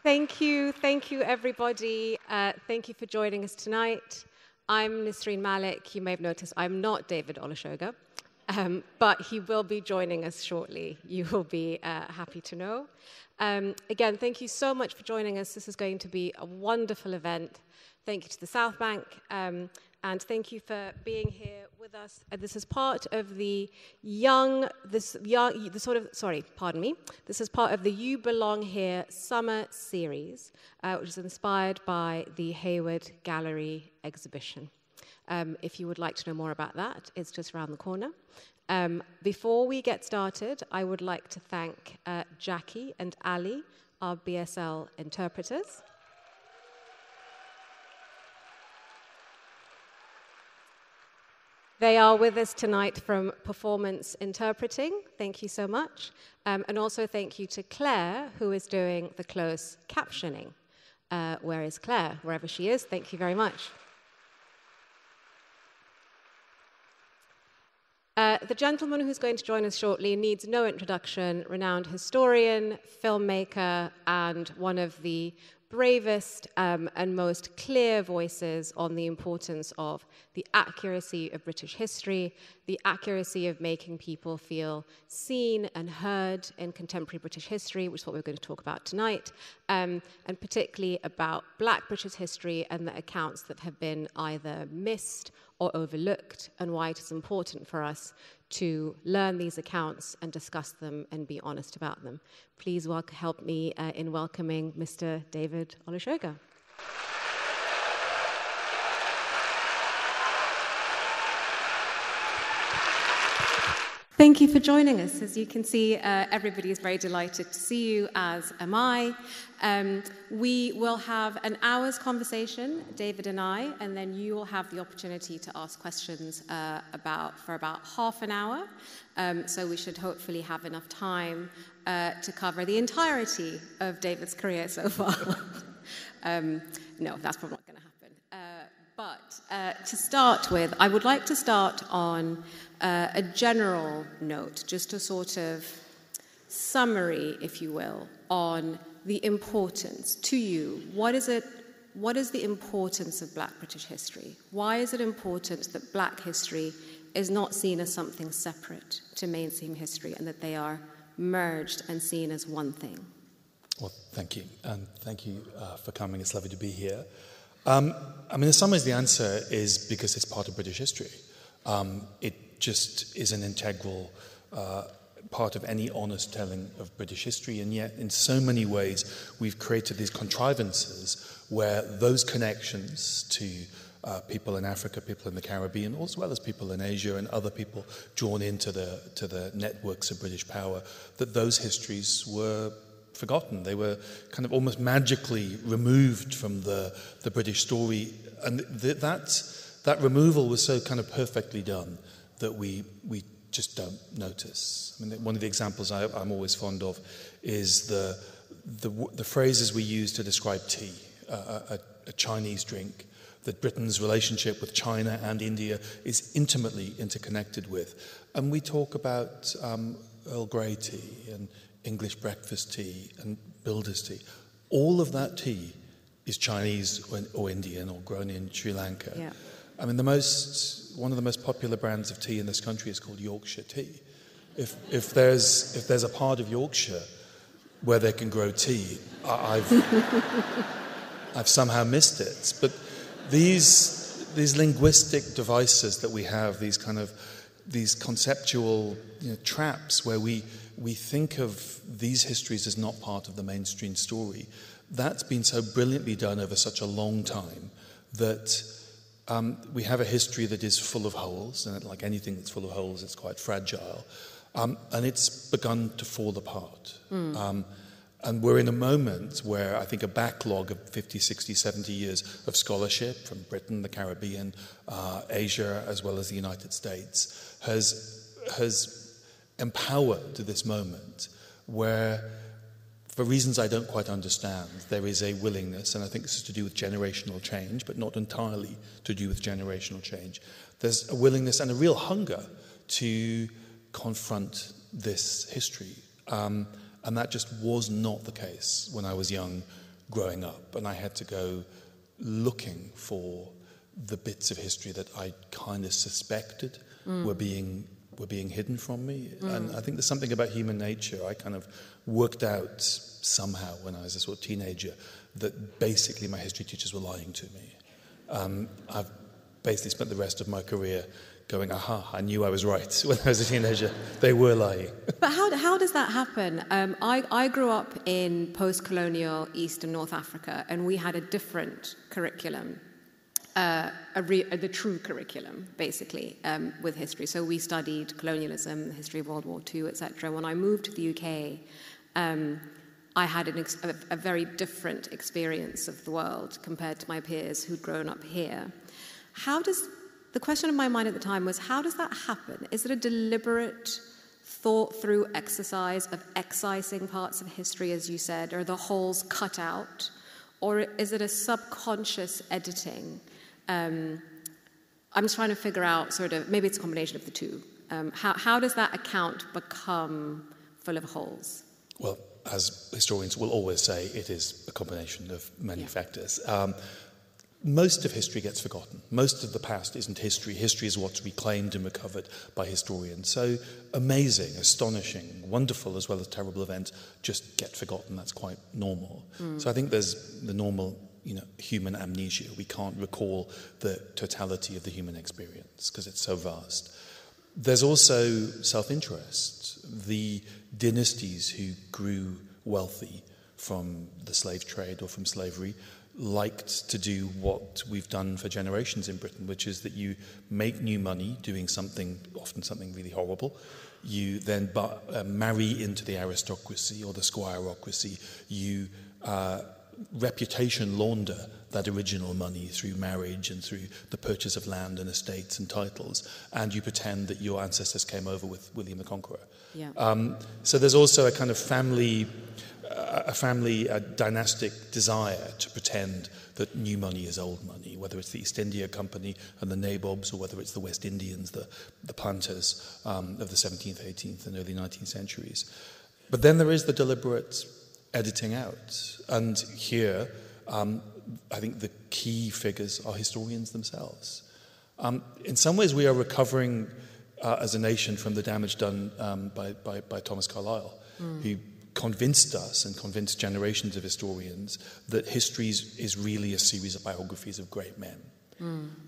Thank you, everybody. Thank you for joining us tonight. I'm Nesrine Malik. You may have noticed I'm not David Olusoga, but he will be joining us shortly. You will be happy to know. Again, thank you so much for joining us. This is going to be a wonderful event. Thank you to the Southbank, and thank you for being here with us. This is part of the This is part of the You Belong Here summer series, which is inspired by the Hayward Gallery exhibition. If you would like to know more about that, it's just around the corner. Before we get started, I would like to thank Jackie and Ali, our BSL interpreters. They are with us tonight from Performance Interpreting. Thank you so much. And also thank you to Claire, who is doing the closed captioning. Where is Claire? Wherever she is, thank you very much. The gentleman who's going to join us shortly needs no introduction. Renowned historian, filmmaker, and one of the bravest and most clear voices on the importance of the accuracy of British history, the accuracy of making people feel seen and heard in contemporary British history, which is what we're going to talk about tonight, and particularly about Black British history and the accounts that have been either missed or overlooked, and why it is important for us to learn these accounts and discuss them and be honest about them. Please help me in welcoming Mr. David Olusoga. Thank you for joining us. As you can see, everybody is very delighted to see you, as am I. We will have an hour's conversation, David and I, and then you will have the opportunity to ask questions for about half an hour. So we should hopefully have enough time to cover the entirety of David's career so far. No, that's probably not going to happen. But to start with, I would like to start on a general note, just a sort of summary, if you will, on the importance to you. What is the importance of Black British history? Why is it important that Black history is not seen as something separate to mainstream history, and that they are merged and seen as one thing? Well, thank you. And thank you for coming. It's lovely to be here. In some ways the answer is because it's part of British history. It just is an integral part of any honest telling of British history, and yet in so many ways we've created these contrivances where those connections to people in Africa, people in the Caribbean, as well as people in Asia and other people drawn into the networks of British power, that those histories were forgotten. They were kind of almost magically removed from the British story, and that removal was so kind of perfectly done that we just don't notice. I mean, one of the examples I'm always fond of is the phrases we use to describe tea, a Chinese drink that Britain's relationship with China and India is intimately interconnected with. And we talk about Earl Grey tea and English breakfast tea and builder's tea. All of that tea is Chinese or Indian or grown in Sri Lanka. Yeah. I mean, one of the most popular brands of tea in this country is called Yorkshire tea. If there's a part of Yorkshire where they can grow tea, I've somehow missed it. But these linguistic devices that we have, these conceptual traps where we think of these histories as not part of the mainstream story, that's been so brilliantly done over such a long time that we have a history that is full of holes, and like anything that's full of holes, it's quite fragile, and it's begun to fall apart. And we're in a moment where I think a backlog of 50, 60, 70 years of scholarship from Britain, the Caribbean, Asia, as well as the United States, has empowered to this moment where, for reasons I don't quite understand, there is a willingness, and I think this is to do with generational change, but not entirely to do with generational change. There's a willingness and a real hunger to confront this history. And that just was not the case when I was young growing up, and I had to go looking for the bits of history that I kind of suspected were being hidden from me. And I think there's something about human nature. I kind of worked out somehow when I was a sort of teenager that basically my history teachers were lying to me. I've basically spent the rest of my career going, aha, I knew I was right when I was a teenager. They were lying. But how does that happen? I grew up in post-colonial East and North Africa, and we had a different curriculum, the true curriculum, basically, with history. So we studied colonialism, the history of World War II, etc. When I moved to the UK, I had a very different experience of the world compared to my peers who'd grown up here. The question in my mind at the time was, how does that happen? Is it a deliberate, thought-through exercise of excising parts of history, as you said, or the holes cut out? Or is it a subconscious editing? I'm just trying to figure out maybe it's a combination of the two. How does that account become full of holes? Well, as historians will always say, it is a combination of many factors. Most of history gets forgotten. Most of the past isn't history. History is what's reclaimed and recovered by historians. So amazing, astonishing, wonderful as well as terrible events just get forgotten. That's quite normal. So I think there's the normal, human amnesia. We can't recall the totality of the human experience because it's so vast. There's also self-interest. The dynasties who grew wealthy from the slave trade or from slavery liked to do what we've done for generations in Britain, which is that you make new money doing often something really horrible. You then marry into the aristocracy or the squireocracy. You reputation launder that original money through marriage and through the purchase of land and estates and titles, and you pretend that your ancestors came over with William the Conqueror. So there's also a kind of family dynastic desire to pretend that new money is old money, whether it's the East India Company and the nabobs, or whether it's the West Indians, the planters of the 17th, 18th and early 19th centuries. But then there is the deliberate editing out. And here, I think the key figures are historians themselves. In some ways, we are recovering as a nation from the damage done by Thomas Carlyle, who convinced us and convinced generations of historians that history is really a series of biographies of great men.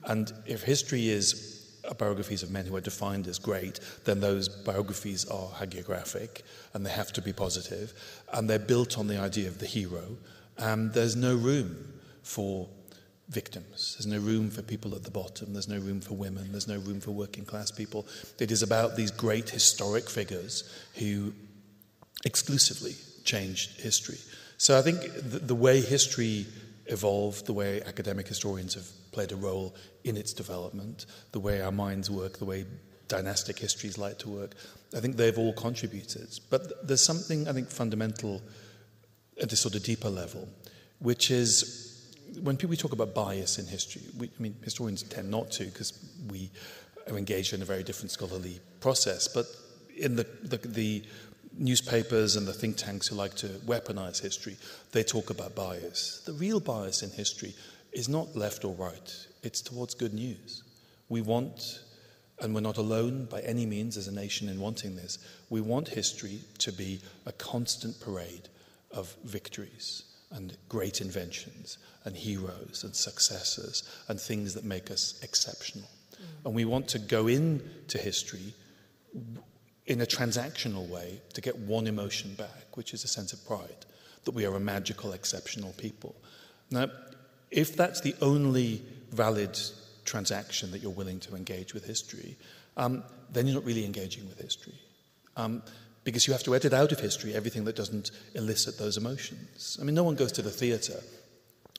And if history is biographies of men who are defined as great, then those biographies are hagiographic and they have to be positive, and they're built on the idea of the hero, and there's no room for victims. There's no room for people at the bottom. There's no room for women. There's no room for working class people. It is about these great historic figures who exclusively changed history. So I think the way history evolved, the way academic historians have played a role in its development, the way our minds work, the way dynastic histories like to work, I think they've all contributed. But there's something, I think, fundamental at a sort of deeper level, which is when people talk about bias in history, historians tend not to because we are engaged in a very different scholarly process, but in the newspapers and the think tanks who like to weaponize history, they talk about bias. The real bias in history is not left or right. It's towards good news. We want, and we're not alone by any means as a nation in wanting this, we want history to be a constant parade of victories and great inventions and heroes and successes and things that make us exceptional. And we want to go into history in a transactional way to get one emotion back, which is a sense of pride, that we are a magical, exceptional people. Now, if that's the only valid transaction that you're willing to engage with history, then you're not really engaging with history. Because you have to edit out of history everything that doesn't elicit those emotions. No one goes to the theatre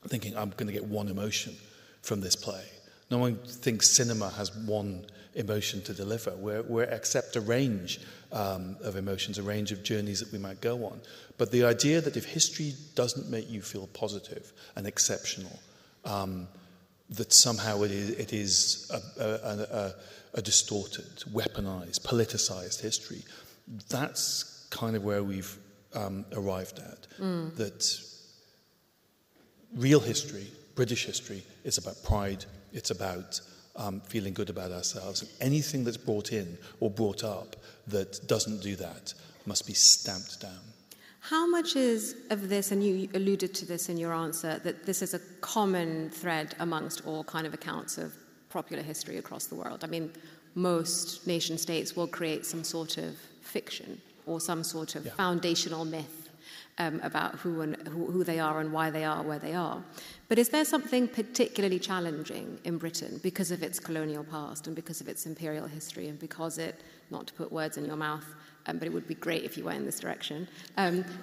thinking, I'm going to get one emotion from this play. No one thinks cinema has one emotion to deliver. We accept a range of emotions, a range of journeys that we might go on. But the idea that if history doesn't make you feel positive and exceptional, that somehow it is a distorted, weaponized, politicized history, that's kind of where we've arrived at. That real history, British history, is about pride. It's about feeling good about ourselves. And anything that's brought in or brought up that doesn't do that must be stamped down. How much is of this, and you alluded to this in your answer, that this is a common thread amongst all kind of accounts of popular history across the world? I mean, most nation states will create some sort of fiction or some sort of foundational myth about who they are and why they are where they are. But is there something particularly challenging in Britain because of its colonial past and because of its imperial history and because it, not to put words in your mouth, but it would be great if you went in this direction.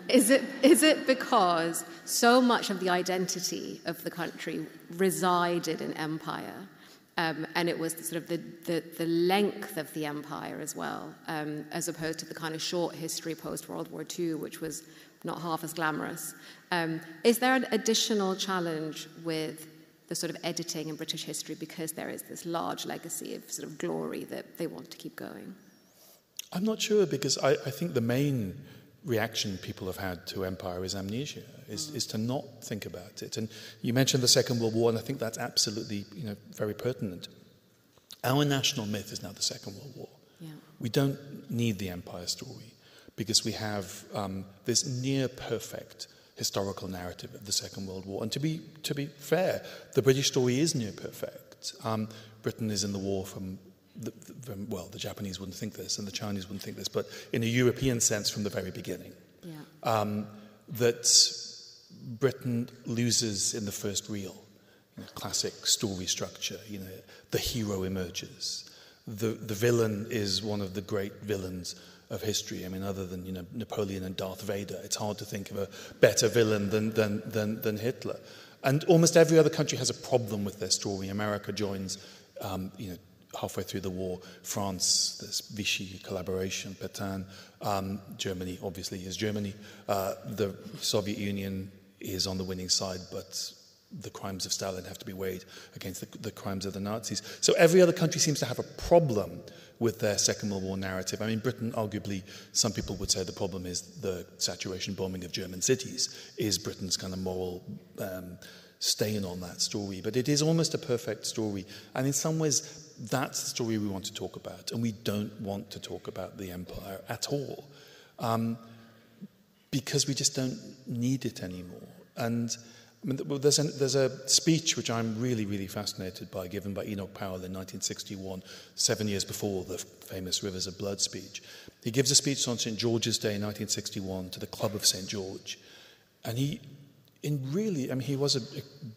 Is it because so much of the identity of the country resided in empire, and it was sort of the length of the empire as well, as opposed to the kind of short history post-World War II, which was not half as glamorous? Is there an additional challenge with the sort of editing in British history because there is this large legacy of sort of glory that they want to keep going? I'm not sure, because I think the main reaction people have had to empire is amnesia, is to not think about it. And you mentioned the Second World War, and I think that's absolutely very pertinent. Our national myth is now the Second World War. Yeah. We don't need the empire story because we have this near-perfect historical narrative of the Second World War. And to be fair, the British story is near-perfect. Britain is in the war from the Japanese wouldn't think this, and the Chinese wouldn't think this, but in a European sense from the very beginning. Yeah. That Britain loses in the first reel, classic story structure. The hero emerges. The villain is one of the great villains of history. I mean, other than Napoleon and Darth Vader, it's hard to think of a better villain than Hitler. And almost every other country has a problem with their story. America joins, halfway through the war. France, there's Vichy collaboration, Pétain. Germany, obviously, is Germany. The Soviet Union is on the winning side, but the crimes of Stalin have to be weighed against the crimes of the Nazis. So every other country seems to have a problem with their Second World War narrative. I mean, Britain, arguably, some people would say the problem is the saturation bombing of German cities is Britain's kind of moral stain on that story. But it is almost a perfect story. And in some ways, that's the story we want to talk about. And we don't want to talk about the empire at all. Because we just don't need it anymore. And I mean, there's a speech which I'm really, really fascinated by, given by Enoch Powell in 1961, 7 years before the famous Rivers of Blood speech. He gives a speech on St. George's Day in 1961 to the Club of St. George. And he was a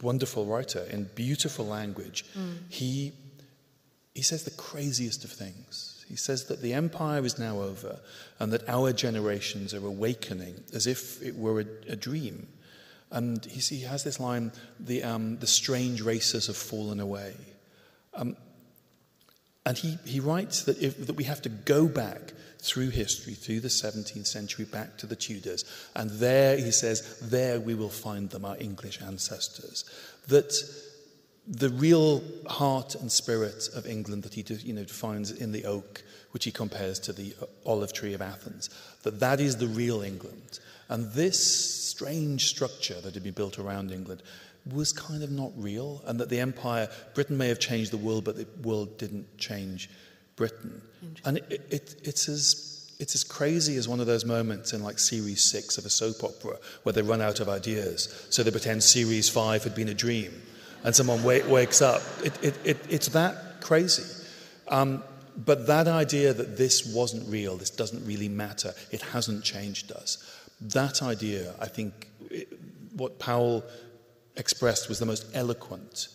wonderful writer in beautiful language. He says the craziest of things. He says that the empire is now over and that our generations are awakening as if it were a dream. And he has this line, the strange races have fallen away. And he writes that we have to go back through history, through the 17th century, back to the Tudors. And there, he says, there we will find them, our English ancestors. That the real heart and spirit of England that he finds in the oak, which he compares to the olive tree of Athens, that is the real England. And this strange structure that had been built around England was kind of not real, and that the empire, Britain may have changed the world, but the world didn't change Britain. And it's as crazy as one of those moments in like series 6 of a soap opera where they run out of ideas, so they pretend series 5 had been a dream, and someone wakes up. It's that crazy. But that idea that this wasn't real, this doesn't really matter, it hasn't changed us, that idea, I think, what Powell expressed was the most eloquent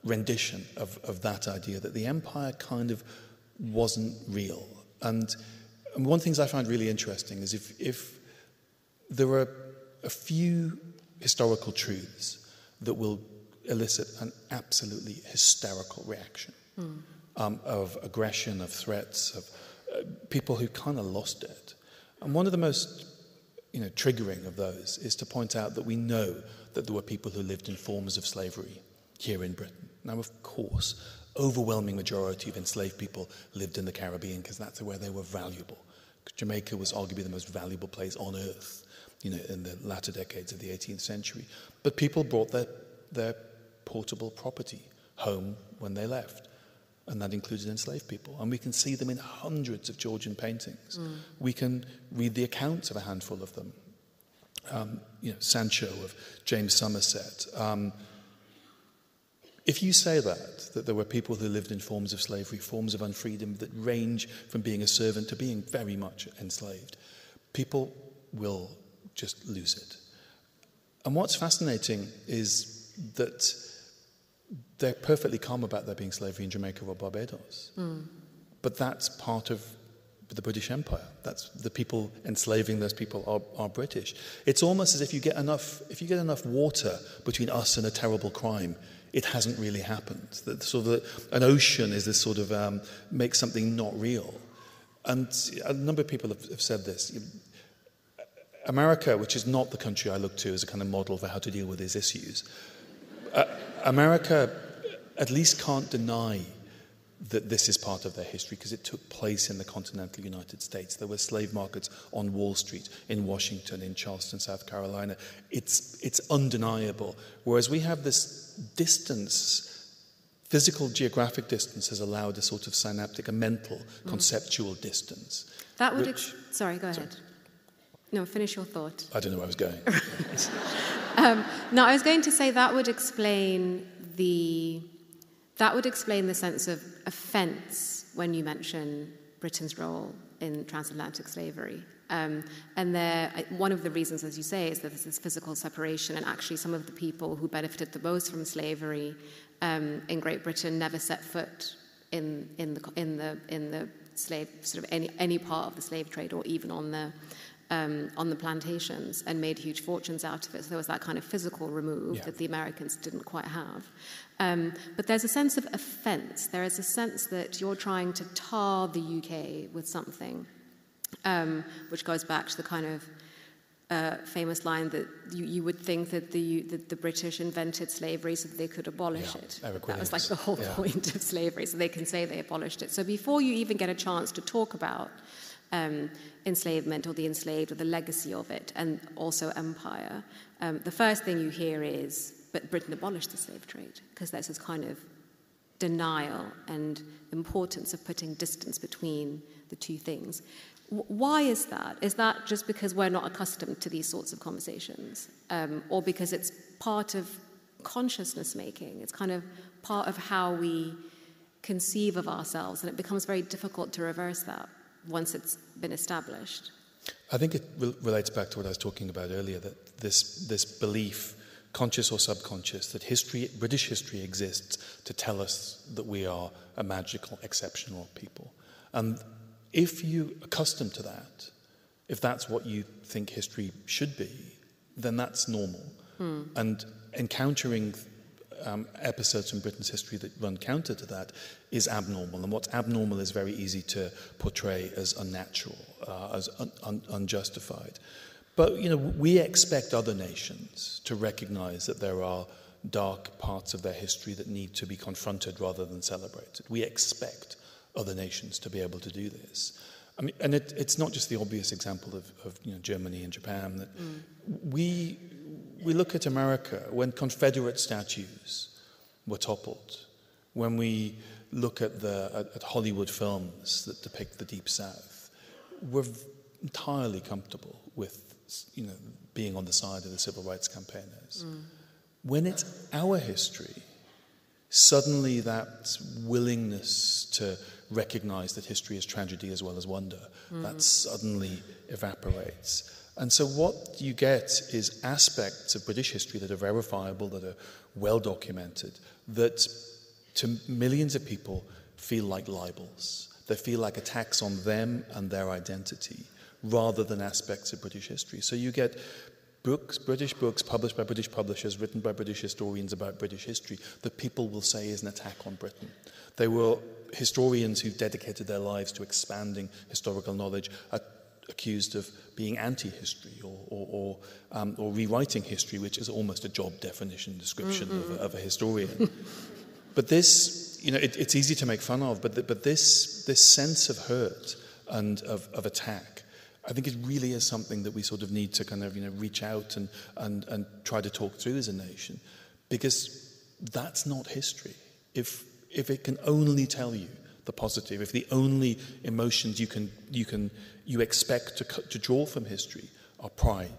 rendition of that idea, that the empire kind of wasn't real. And one of the things I find really interesting is if there are a few historical truths that will elicit an absolutely hysterical reaction of aggression, of threats, of people who kind of lost it. And one of the most triggering of those is to point out that we know that there were people who lived in forms of slavery here in Britain. Now, of course, overwhelming majority of enslaved people lived in the Caribbean because that's where they were valuable. Jamaica was arguably the most valuable place on earth. in the latter decades of the 18th century. But people brought their portable property home when they left, and that included enslaved people. And we can see them in hundreds of Georgian paintings. We can read the accounts of a handful of them. Sancho of James Somerset. If you say that there were people who lived in forms of slavery, forms of unfreedom that range from being a servant to being very much enslaved, people will just lose it. And what's fascinating is that they're perfectly calm about there being slavery in Jamaica or Barbados. But that's part of the British Empire. That's the people enslaving those people are British. It's almost as if you get enough water between us and a terrible crime, it hasn't really happened. That sort of an ocean is this sort of makes something not real. And a number of people have said this. America, which is not the country I look to as a kind of model for how to deal with these issues, America at least can't deny that this is part of their history because it took place in the continental United States. There were slave markets on Wall Street, in Washington, in Charleston, South Carolina. It's undeniable. Whereas we have this distance, physical geographic distance has allowed a sort of synaptic, a mental, conceptual distance. That would... Sorry, go ahead. No, finish your thought. I don't know where I was going. No, I was going to say that would explain the sense of offence when you mention Britain's role in transatlantic slavery. And one of the reasons, as you say, is that there's this physical separation, and actually some of the people who benefited the most from slavery in Great Britain never set foot in the slave, sort of any part of the slave trade, or even on the plantations, and made huge fortunes out of it. So there was that kind of physical remove that the Americans didn't quite have. But there's a sense of offence. There is a sense that you're trying to tar the UK with something, which goes back to the kind of famous line that you would think that the British invented slavery so that they could abolish it. That was like the whole point of slavery, so they can say they abolished it. So before you even get a chance to talk about enslavement or the enslaved or the legacy of it, and also empire, the first thing you hear is, but Britain abolished the slave trade, because there's this kind of denial and importance of putting distance between the two things. Why is that? Is that just because we're not accustomed to these sorts of conversations, or because it's part of consciousness making? It's kind of part of how we conceive of ourselves, and it becomes very difficult to reverse that once it's been established. I think it relates back to what I was talking about earlier, that this belief, conscious or subconscious, that British history exists to tell us that we are a magical, exceptional people. And if you're accustomed to that, if that's what you think history should be, then that's normal. And encountering episodes from Britain's history that run counter to that is abnormal. And what's abnormal is very easy to portray as unnatural, as unjustified. But, we expect other nations to recognize that there are dark parts of their history that need to be confronted rather than celebrated. We expect other nations to be able to do this. I mean, and it's not just the obvious example of Germany and Japan. That we look at America when Confederate statues were toppled, when we look at Hollywood films that depict the Deep South, we're entirely comfortable with being on the side of the civil rights campaigners. When it's our history, suddenly that willingness to recognize that history is tragedy as well as wonder, that suddenly evaporates. And so what you get is aspects of British history that are verifiable, that are well documented, that to millions of people feel like libels. They feel like attacks on them and their identity, rather than aspects of British history. So you get British books published by British publishers, written by British historians about British history, that people will say is an attack on Britain. They were historians who dedicated their lives to expanding historical knowledge, accused of being anti-history or rewriting history, which is almost a job definition description of a historian. But this, it's easy to make fun of, but this sense of hurt and of attack I think it really is something that we sort of need to kind of, reach out and try to talk through as a nation, because that's not history. If it can only tell you the positive, if the only emotions you expect to draw from history are pride,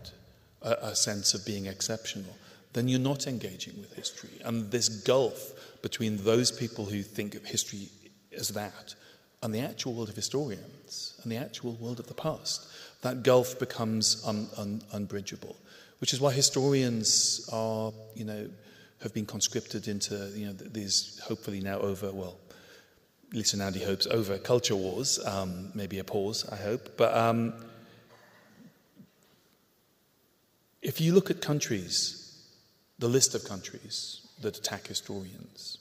a sense of being exceptional, then you're not engaging with history. And this gulf between those people who think of history as that and the actual world of historians and the actual world of the past, that gulf becomes unbridgeable, which is why historians are, have been conscripted into, these hopefully now over, well, Lisa Nandy hopes over culture wars, maybe a pause, I hope. But if you look at countries, the list of countries that attack historians,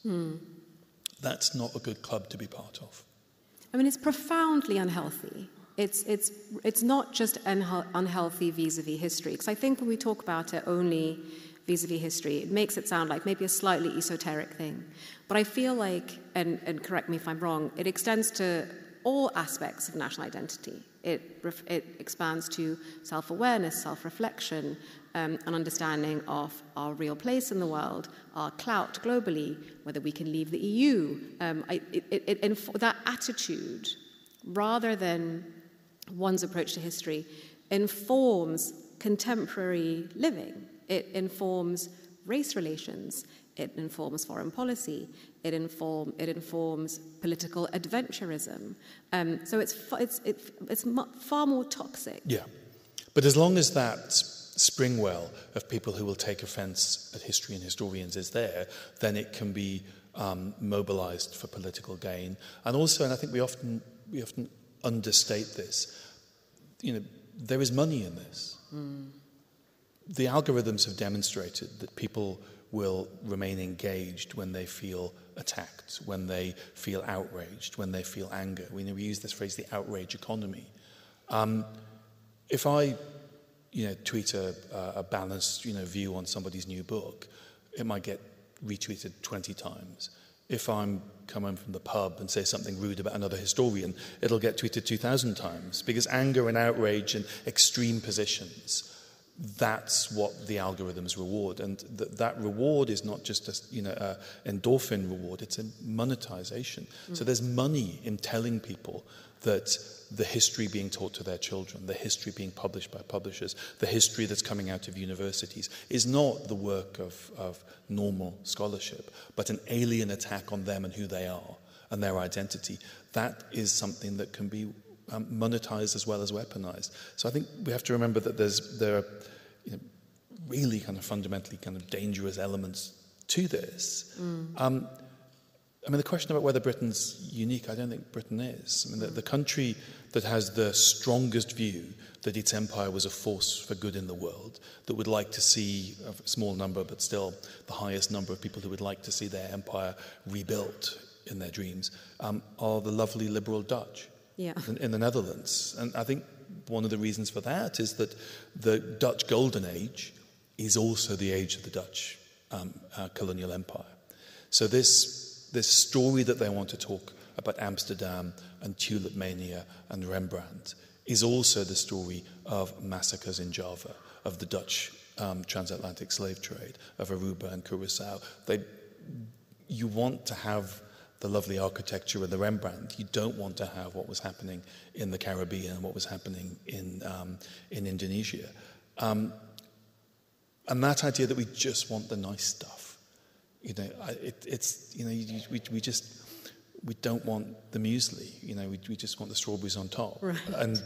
that's not a good club to be part of. I mean, it's profoundly unhealthy. It's not just unhealthy vis-a-vis history, because I think when we talk about it only vis-a-vis history, it makes it sound like maybe a slightly esoteric thing. But I feel like, and correct me if I'm wrong, it extends to all aspects of national identity. It expands to self-awareness, self-reflection, an understanding of our real place in the world, our clout globally, whether we can leave the EU. That attitude, rather than one's approach to history, informs contemporary living. It informs race relations. It informs foreign policy. It informs political adventurism. So it's far more toxic. Yeah, but as long as that spring well of people who will take offence at history and historians is there, then it can be mobilised for political gain. And also, and I think we often understate this, there is money in this. The algorithms have demonstrated that people will remain engaged when they feel attacked, when they feel outraged, when they feel anger. We use this phrase, the outrage economy. If I, tweet a balanced, view on somebody's new book, it might get retweeted 20 times. If I'm come home from the pub and say something rude about another historian, it'll get tweeted 2,000 times, because anger and outrage and extreme positions, that's what the algorithms reward. And that reward is not just a endorphin reward, it's a monetization. So there's money in telling people that the history being taught to their children, the history being published by publishers, the history that's coming out of universities is not the work of normal scholarship, but an alien attack on them and who they are and their identity. That is something that can be monetized as well as weaponized. So I think we have to remember that there are really kind of fundamentally kind of dangerous elements to this. The question about whether Britain's unique, I don't think Britain is. The country that has the strongest view that its empire was a force for good in the world, that would like to see a small number, but still the highest number of people who would like to see their empire rebuilt in their dreams, are the lovely liberal Dutch in the Netherlands. And I think one of the reasons for that is that the Dutch Golden Age is also the age of the Dutch colonial empire. So this story that they want to talk about Amsterdam and Tulip Mania and Rembrandt is also the story of massacres in Java, of the Dutch transatlantic slave trade, of Aruba and Curacao. You want to have the lovely architecture of the Rembrandt. You don't want to have what was happening in the Caribbean and what was happening in Indonesia. And that idea that we just want the nice stuff. We don't want the muesli. We just want the strawberries on top. Right. And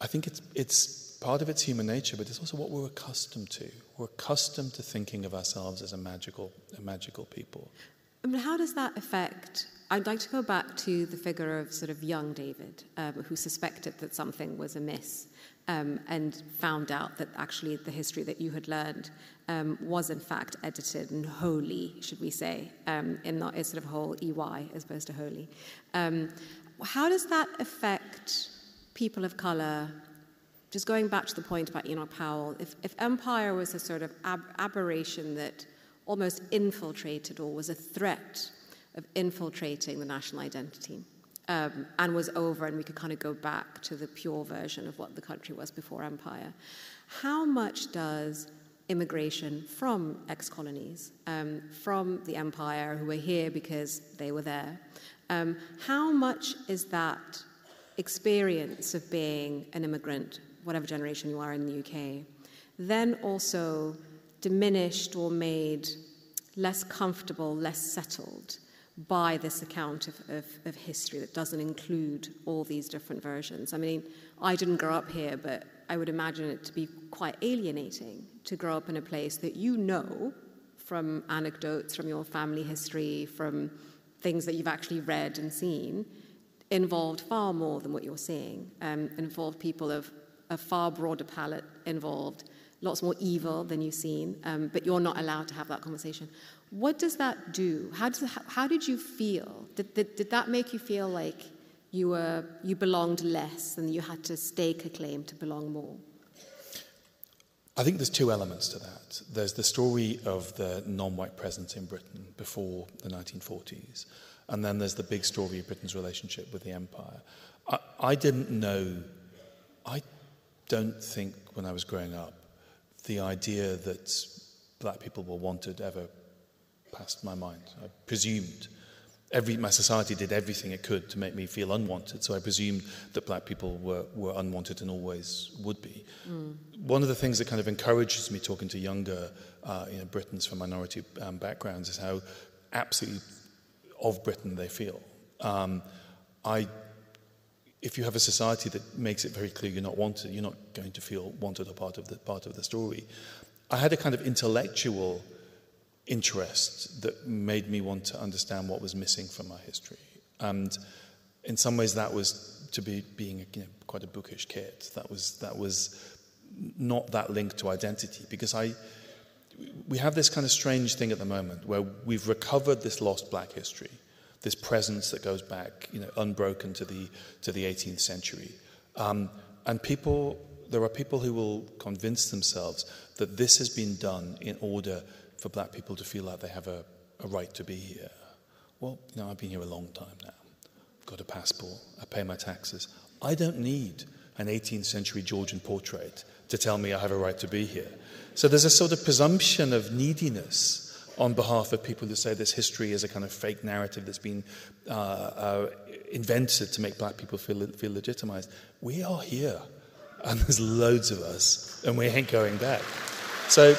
I think it's part of its human nature, but it's also what we're accustomed to. We're accustomed to thinking of ourselves as a magical people. How does that affect? I'd like to go back to the figure of sort of young David, who suspected that something was amiss, and found out that actually the history that you had learned was in fact edited and wholly, should we say, in not a sort of whole EY as opposed to wholly. How does that affect people of colour? Just going back to the point about Enoch Powell, if empire was a sort of aberration that almost infiltrated or was a threat of infiltrating the national identity, and was over, and we could kind of go back to the pure version of what the country was before empire. How much does immigration from ex-colonies, from the empire, who were here because they were there, how much is that experience of being an immigrant, whatever generation you are in the UK, then also diminished or made less comfortable, less settled by this account of history that doesn't include all these different versions? I mean, I didn't grow up here, but I would imagine it to be quite alienating to grow up in a place that you know from anecdotes, from your family history, from things that you've actually read and seen, involved far more than what you're seeing, involved people of a far broader palette, involved lots more evil than you've seen, but you're not allowed to have that conversation. What does that do? How did you feel? Did that make you feel like you belonged less and you had to stake a claim to belong more? I think there's two elements to that. There's the story of the non-white presence in Britain before the 1940s, and then there's the big story of Britain's relationship with the empire. I don't think when I was growing up, the idea that black people were wanted ever passed my mind. I presumed my society did everything it could to make me feel unwanted, so I presumed that black people were unwanted and always would be. One of the things that kind of encourages me talking to younger Britons from minority backgrounds is how absolutely of Britain they feel. If you have a society that makes it very clear you're not wanted, you're not going to feel wanted or part of the story. I had a kind of intellectual interest that made me want to understand what was missing from my history, and in some ways that was to being quite a bookish kid. That was not that linked to identity, because we have this kind of strange thing at the moment where we've recovered this lost black history, this presence that goes back, unbroken to the 18th century. And there are people who will convince themselves that this has been done in order for black people to feel like they have a right to be here. Well, I've been here a long time now. I've got a passport. I pay my taxes. I don't need an 18th century Georgian portrait to tell me I have a right to be here. So there's a sort of presumption of neediness on behalf of people who say this history is a kind of fake narrative that's been invented to make black people feel legitimized. We are here, and there's loads of us, and we ain't going back. So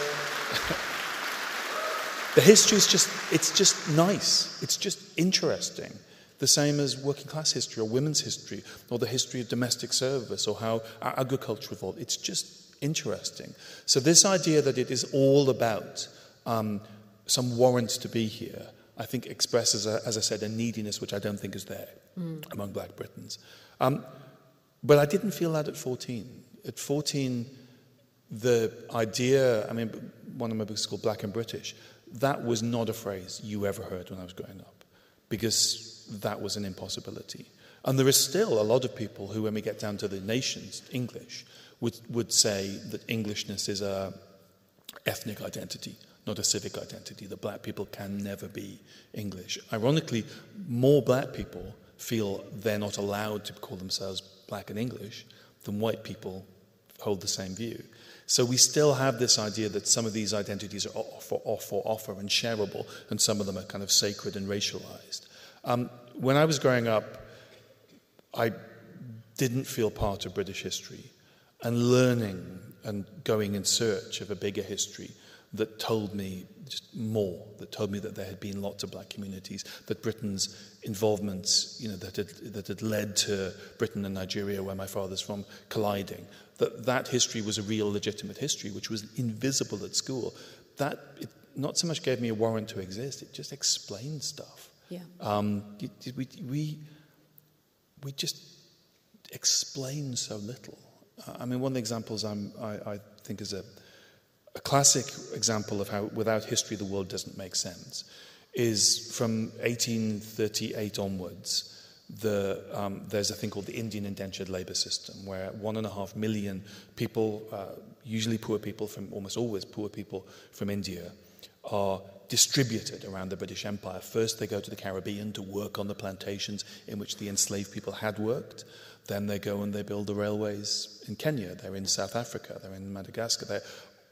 the history is just nice. It's just interesting. The same as working class history or women's history or the history of domestic service or how agriculture evolved. It's just interesting. So this idea that it is all about some warrant to be here, I think expresses, as I said, a neediness which I don't think is there among black Britons. But I didn't feel that at 14. At 14, the idea, one of my books is called Black and British. That was not a phrase you ever heard when I was growing up, because that was an impossibility. And there is still a lot of people who, when we get down to the nations, English, would say that Englishness is a ethnic identity, not a civic identity, that black people can never be English. Ironically, more black people feel they're not allowed to call themselves black and English than white people hold the same view. So we still have this idea that some of these identities are offer and shareable, and some of them are kind of sacred and racialized. When I was growing up, I didn't feel part of British history, and learning and going in search of a bigger history that told me just more, that told me that there had been lots of black communities, that Britain's involvements, that had led to Britain and Nigeria, where my father's from, colliding, that history was a real legitimate history, which was invisible at school. That it not so much gave me a warrant to exist, it just explained stuff. Yeah. We just explain so little. One of the examples I think is a classic example of how without history the world doesn't make sense is from 1838 onwards. There's a thing called the Indian indentured labour system, where 1.5 million people, usually poor people almost always poor people from India, are distributed around the British Empire. First, they go to the Caribbean to work on the plantations in which the enslaved people had worked. Then they go and they build the railways in Kenya. They're in South Africa. They're in Madagascar. They're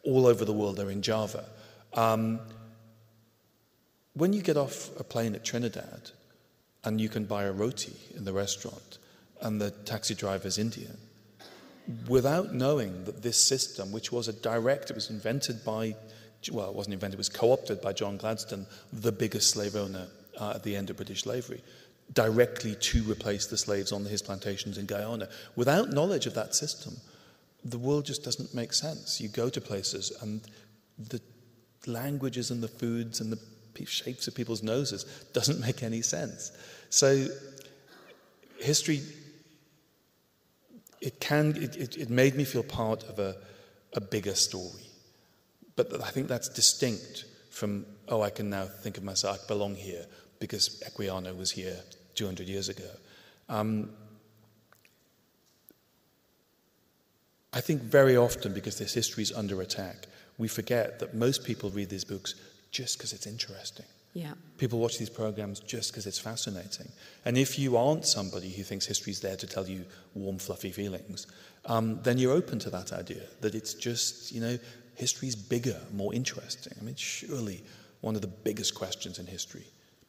all over the world. They're in Java. When you get off a plane at Trinidad and you can buy a roti in the restaurant and the taxi driver's Indian, without knowing that this system, which was it was invented by, well, it wasn't invented, it was co-opted by John Gladstone, the biggest slave owner at the end of British slavery, directly to replace the slaves on his plantations in Guyana. Without knowledge of that system, the world just doesn't make sense. You go to places and the languages and the foods and the shapes of people's noses doesn't make any sense. So history, it made me feel part of a bigger story. But I think that's distinct from, I can now think of myself, I belong here because Equiano was here 200 years ago. I think very often, because this history is under attack, we forget that most people read these books just because it's interesting. Yeah. People watch these programs just because it's fascinating. And if you aren't somebody who thinks history's there to tell you warm, fluffy feelings, then you're open to that idea, that it's just, history's bigger, more interesting. I mean, surely one of the biggest questions in history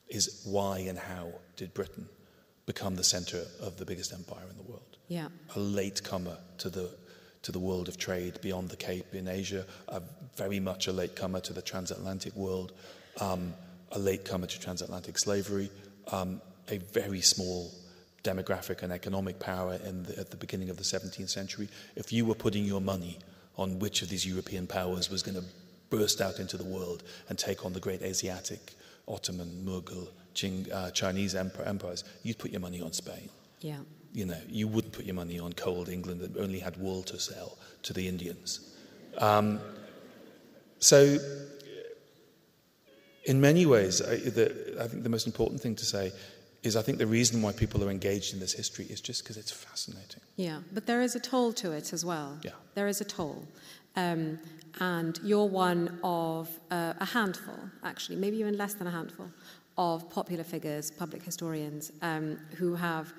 is why and how did Britain become the center of the biggest empire in the world? Yeah. A latecomer to the world of trade beyond the Cape in Asia, very much a latecomer to the transatlantic world, a latecomer to transatlantic slavery, a very small demographic and economic power at the beginning of the 17th century. If you were putting your money on which of these European powers was going to burst out into the world and take on the great Asiatic, Ottoman, Mughal, Chinese empires, you'd put your money on Spain. Yeah. You wouldn't put your money on cold England that only had wool to sell to the Indians. So, in many ways, I think the most important thing to say is I think the reason why people are engaged in this history is just because it's fascinating. Yeah, but there is a toll to it as well. Yeah. There is a toll. And you're one of a handful, actually, maybe even less than a handful, of popular figures, public historians, who have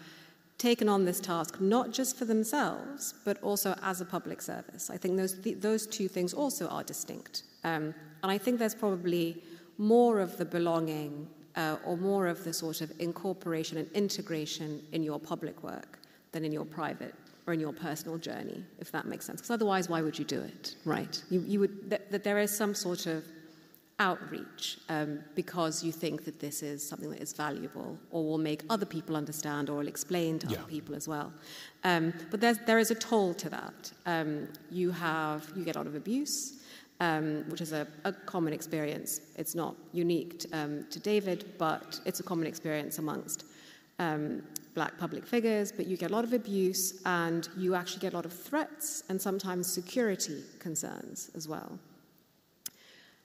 taken on this task not just for themselves, but also as a public service. I think those two things also are distinct. And I think there's probably more of the belonging or more of the sort of incorporation and integration in your public work than in your private or in your personal journey, if that makes sense. Because otherwise, why would you do it, right? You would that there is some sort of outreach because you think that this is something that is valuable or will make other people understand or will explain to other people as well. But there is a toll to that. You get a lot of abuse, which is a common experience. It's not unique to David, but it's a common experience amongst black public figures. But you get a lot of abuse, and you actually get a lot of threats and sometimes security concerns as well.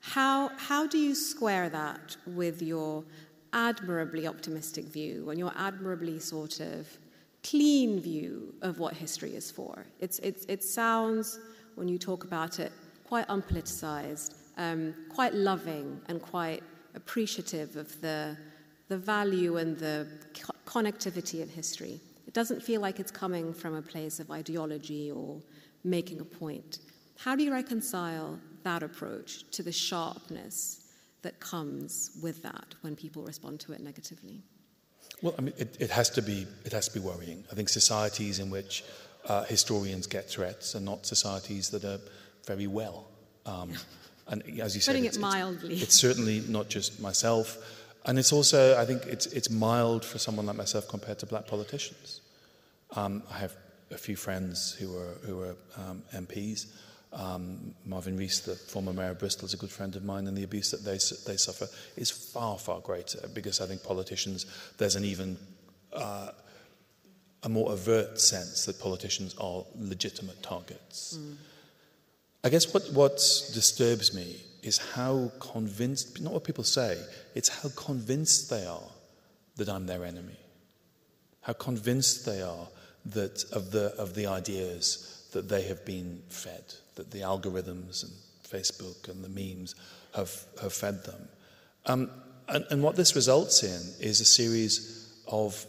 How do you square that with your admirably optimistic view and your admirably sort of clean view of what history is for? It sounds, when you talk about it, quite unpoliticized, quite loving and quite appreciative of the value and the connectivity of history. It doesn't feel like it's coming from a place of ideology or making a point. How do you reconcile that approach to the sharpness that comes with that when people respond to it negatively? Well, I mean, it has to be worrying. I think societies in which historians get threats are not societies that are very well. And as you said, putting it mildly, it's certainly not just myself, and it's also, I think, it's mild for someone like myself compared to black politicians. I have a few friends who are MPs. Marvin Rees, the former mayor of Bristol, is a good friend of mine, and the abuse that they suffer is far, far greater, because I think politicians, there's an even a more overt sense that politicians are legitimate targets. I guess what disturbs me is how convinced, not what people say, it's how convinced they are that I'm their enemy. How convinced they are that of the ideas that they have been fed, that the algorithms and Facebook and the memes have fed them. And what this results in is a series of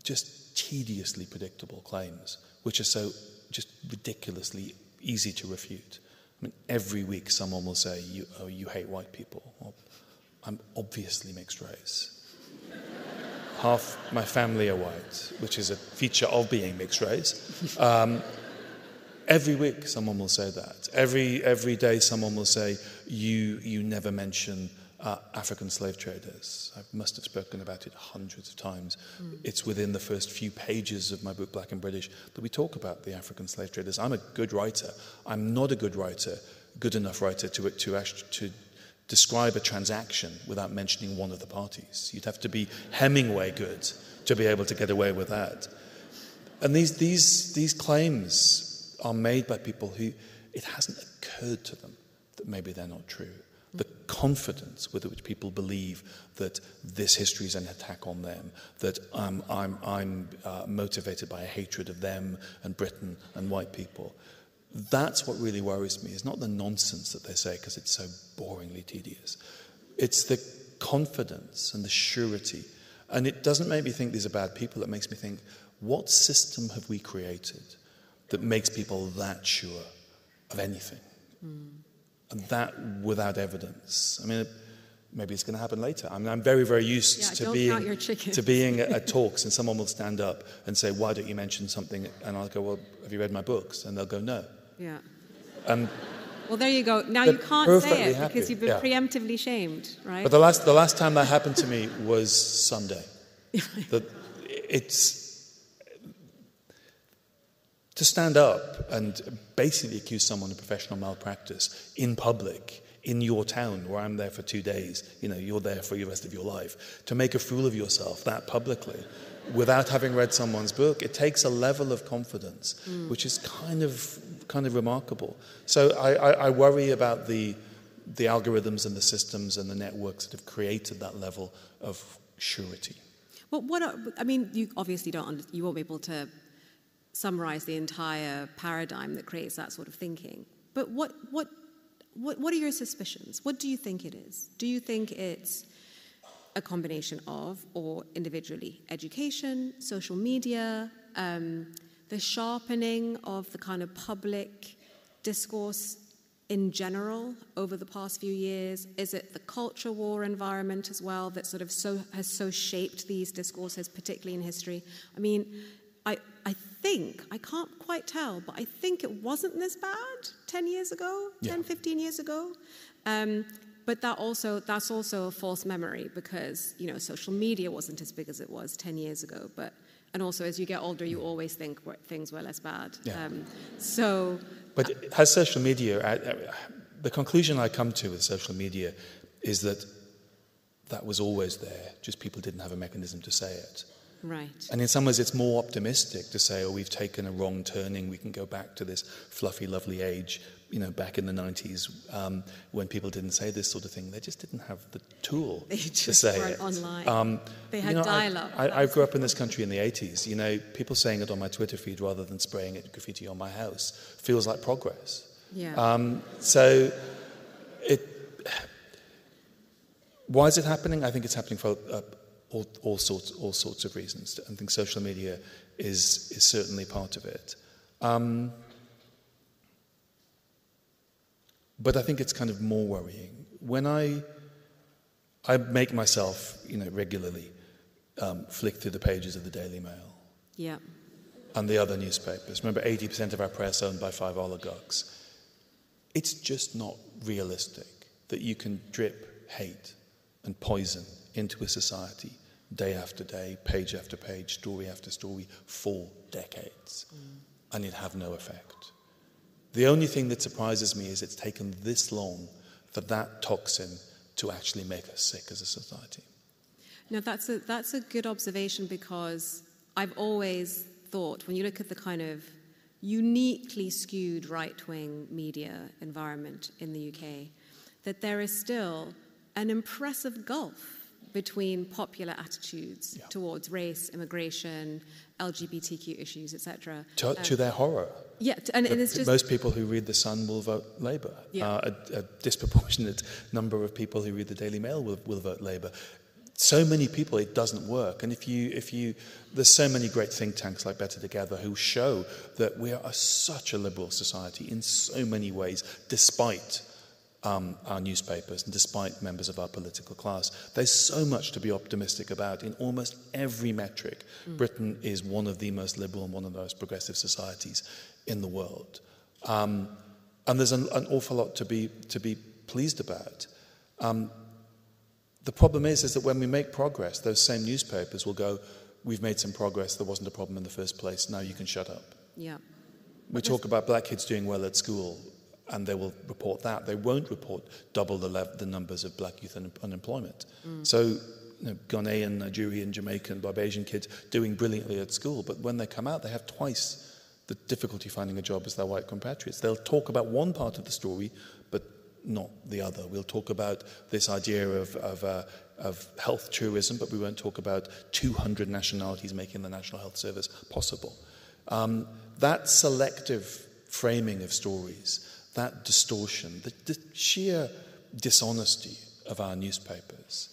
just tediously predictable claims, which are so just ridiculously easy to refute. I mean, every week someone will say, you hate white people. Well, I'm obviously mixed race. Half my family are white, which is a feature of being mixed race. Every week someone will say that. Every day someone will say, you never mention African slave traders. I must have spoken about it hundreds of times. It's within the first few pages of my book, Black and British, that we talk about the African slave traders. I'm a good writer. I'm not a good enough writer to describe a transaction without mentioning one of the parties. You'd have to be Hemingway good to be able to get away with that. And these claims are made by people who it hasn't occurred to them that maybe they're not true. The confidence with which people believe that this history is an attack on them, that I'm motivated by a hatred of them and Britain and white people. That's what really worries me. It's not the nonsense that they say because it's so boringly tedious. It's the confidence and the surety. And it doesn't make me think these are bad people. It makes me think, what system have we created that makes people that sure of anything? And that without evidence. I mean, maybe it's going to happen later. I mean, I'm very, very used to being at talks, and someone will stand up and say, why don't you mention something? And I'll go, well, have you read my books? And they'll go, no. Yeah. And well, there you go. Now you can't say it because you've been preemptively shamed, right? But the last time that happened to me was Sunday. To stand up and basically accuse someone of professional malpractice in public, in your town, where I'm there for 2 days, you're there for the rest of your life, to make a fool of yourself that publicly, without having read someone's book, it takes a level of confidence, which is kind of remarkable. So I worry about the algorithms and the systems and the networks that have created that level of surety. Well, you obviously you won't be able to summarize the entire paradigm that creates that sort of thinking. But what are your suspicions? What do you think it is? Do you think it's a combination of, or individually, education, social media, the sharpening of the kind of public discourse in general over the past few years? Is it the culture war environment as well that sort of has shaped these discourses, particularly in history? I mean, I can't quite tell, but I think it wasn't this bad 10 years ago, 10, 15 years ago. But that's also a false memory because, social media wasn't as big as it was 10 years ago. And also, as you get older, you always think things were less bad. Yeah. But has social media, the conclusion I come to with social media is that was always there, just people didn't have a mechanism to say it. Right. And in some ways it's more optimistic to say, we've taken a wrong turning, we can go back to this fluffy, lovely age, back in the 90s when people didn't say this sort of thing. They just didn't have the tool to say it. Online. They had dial-up. I grew up in this country in the 80s. People saying it on my Twitter feed rather than spraying it graffiti on my house feels like progress. Yeah. Why is it happening? I think it's happening for all sorts of reasons. I think social media is certainly part of it. But I think it's kind of more worrying. When I make myself, regularly flick through the pages of the Daily Mail. Yeah. And the other newspapers. Remember, 80% of our press owned by 5 oligarchs. It's just not realistic that you can drip hate and poison into a society day after day, page after page, story after story, for decades, and it have no effect. The only thing that surprises me is it's taken this long for that toxin to actually make us sick as a society. No, that's a good observation, because I've always thought, when you look at the kind of uniquely skewed right-wing media environment in the UK, that there is still an impressive gulf between popular attitudes towards race, immigration, LGBTQ issues, etc. To their horror. Yeah, and it's just... Most people who read The Sun will vote Labour. Yeah. A disproportionate number of people who read the Daily Mail will vote Labour. So many people, it doesn't work. And if you, there's so many great think tanks like Better Together who show that we are such a liberal society in so many ways, despite our newspapers and despite members of our political class. There's so much to be optimistic about. In almost every metric, Britain is one of the most liberal and one of the most progressive societies in the world. And there's an awful lot to be pleased about. The problem is that when we make progress, those same newspapers will go, we've made some progress, there wasn't a problem in the first place, now you can shut up. Yeah. We talk about black kids doing well at school, and they will report that. They won't report double the numbers of black youth unemployment. So, Ghanaian, Nigerian, Jamaican, Barbadian kids doing brilliantly at school, but when they come out, they have twice the difficulty finding a job as their white compatriots. They'll talk about one part of the story, but not the other. We'll talk about this idea of health tourism, but we won't talk about 200 nationalities making the National Health Service possible. That selective framing of stories, that distortion, the sheer dishonesty of our newspapers,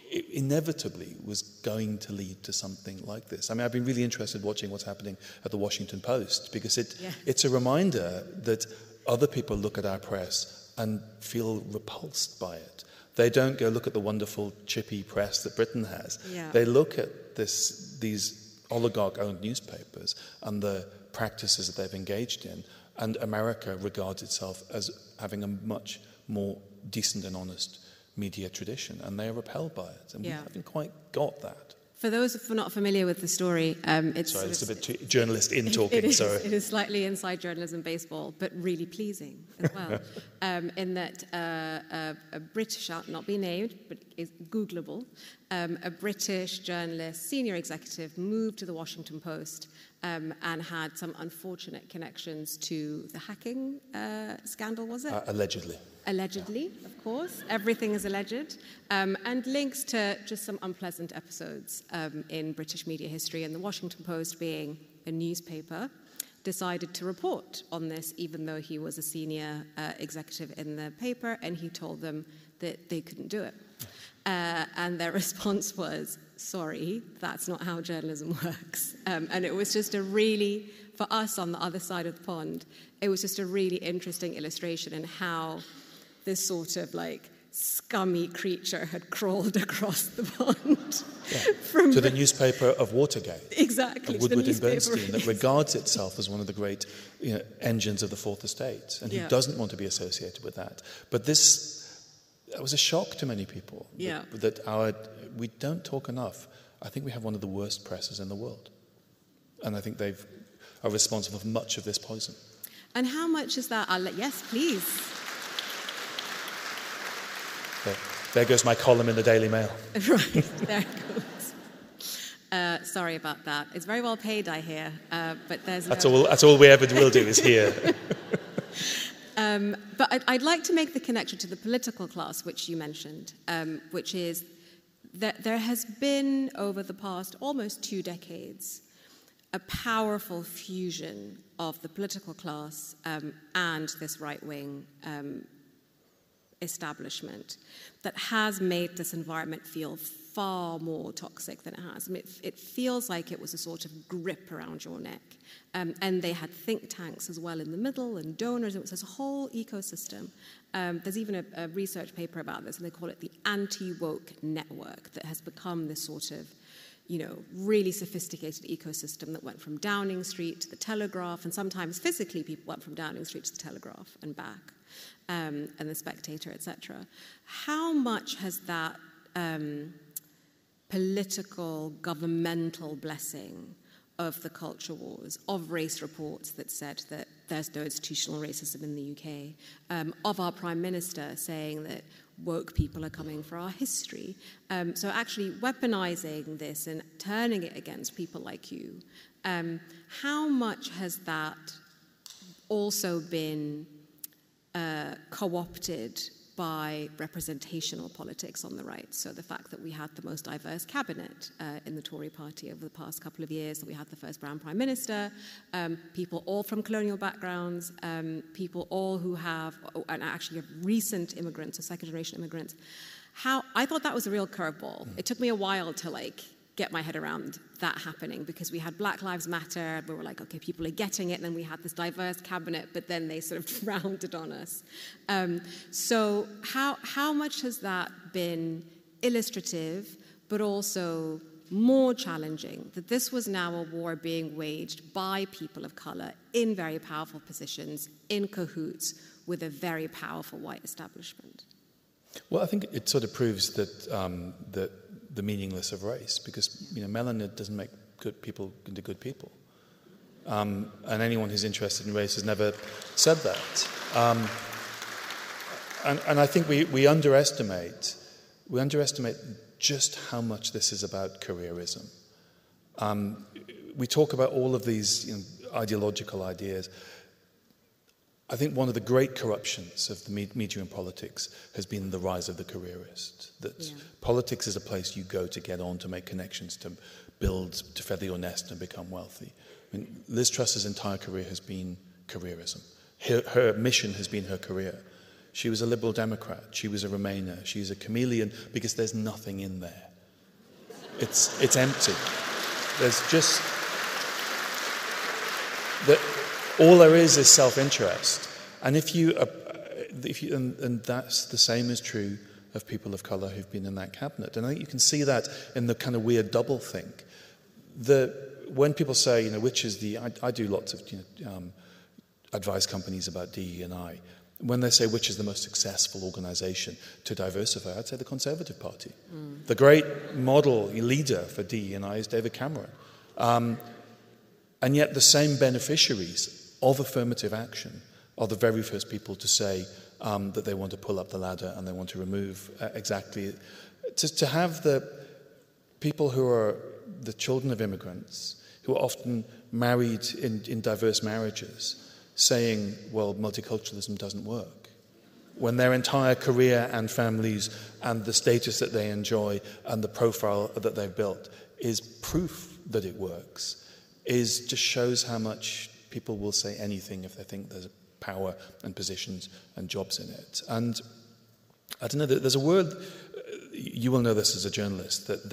it inevitably was going to lead to something like this. I mean, I've been really interested watching what's happening at the Washington Post, because it's a reminder that other people look at our press and feel repulsed by it. They don't go look at the wonderful chippy press that Britain has. Yeah. They look at these oligarch-owned newspapers and the practices that they've engaged in, and America regards itself as having a much more decent and honest media tradition, and they are repelled by it, and we haven't quite got that. For those who are not familiar with the story, it's... Sorry, it's a bit journalist in talking, it sorry. Is slightly inside journalism baseball, but really pleasing as well, in that a British, shall not be named, but is Googleable, a British journalist, senior executive, moved to the Washington Post and had some unfortunate connections to the hacking scandal, was it? Allegedly, of course. Everything is alleged. And links to just some unpleasant episodes in British media history. And the Washington Post, being a newspaper, decided to report on this, even though he was a senior executive in the paper, and he told them that they couldn't do it. And their response was, sorry, that's not how journalism works. And it was just for us on the other side of the pond, it was just a really interesting illustration in how this sort of scummy creature had crawled across the pond. To the newspaper of Watergate. Exactly. Of Woodward and Bernstein, that regards itself as one of the great engines of the Fourth Estate, and he doesn't want to be associated with that. But it was a shock to many people that we don't talk enough. I think we have one of the worst presses in the world, and I think they are responsible for much of this poison. And how much is that? Yes, please. There goes my column in the Daily Mail. Right, there it goes. Sorry about that. It's very well paid, I hear, but there's that's all we ever will do is hear. But I'd like to make the connection to the political class, which you mentioned, which is that there has been, over the past almost 2 decades, a powerful fusion of the political class and this right-wing establishment that has made this environment feel far more toxic than it has. I mean, it feels like it was a sort of grip around your neck. And they had think tanks as well in the middle and donors. It was this whole ecosystem. There's even a research paper about this, and they call it the anti-woke network that has become this sort of really sophisticated ecosystem that went from Downing Street to the Telegraph, and sometimes physically people went from Downing Street to the Telegraph and back, and the Spectator, etc. How much has that political, governmental blessing of the culture wars, of race reports that said that there's no institutional racism in the UK, of our Prime Minister saying that woke people are coming for our history. So actually weaponizing this and turning it against people like you, how much has that also been co-opted by representational politics on the right. So the fact that we had the most diverse cabinet in the Tory party over the past couple of years, that we had the first brown prime minister, people all from colonial backgrounds, people all who have, and actually recent immigrants or second-generation immigrants. I thought that was a real curveball. It took me a while to get my head around that happening, because we had Black Lives Matter, we were like, okay, people are getting it, and then we had this diverse cabinet, but then they sort of rounded on us. So how much has that been illustrative, but also more challenging, that this was now a war being waged by people of color in very powerful positions, in cahoots with a very powerful white establishment? Well, I think it sort of proves that the meaningless of race, because melanin doesn't make good people into good people, and anyone who's interested in race has never said that. And I think we underestimate just how much this is about careerism. We talk about all of these ideological ideas. I think one of the great corruptions of the media and politics has been the rise of the careerist. That politics is a place you go to get on, to make connections, to build, to feather your nest and become wealthy. I mean, Liz Truss's entire career has been careerism. Her mission has been her career. She was a Liberal Democrat. She was a Remainer. She's a chameleon because there's nothing in there. It's empty. There's just... all there is self-interest, and and that's the same is true of people of colour who've been in that cabinet. And I think you can see that in the kind of weird doublethink. When people say, which is I do lots of advise companies about DE&I. When they say which is the most successful organisation to diversify, I'd say the Conservative Party. The great model leader for DE&I is David Cameron, and yet the same beneficiaries of affirmative action are the very first people to say that they want to pull up the ladder and they want to remove exactly... To have the people who are the children of immigrants, who are often married in diverse marriages, saying, well, multiculturalism doesn't work, when their entire career and families and the status that they enjoy and the profile that they've built is proof that it works, just shows how much people will say anything if they think there's power and positions and jobs in it. And I don't know, there's a word, you will know this as a journalist, that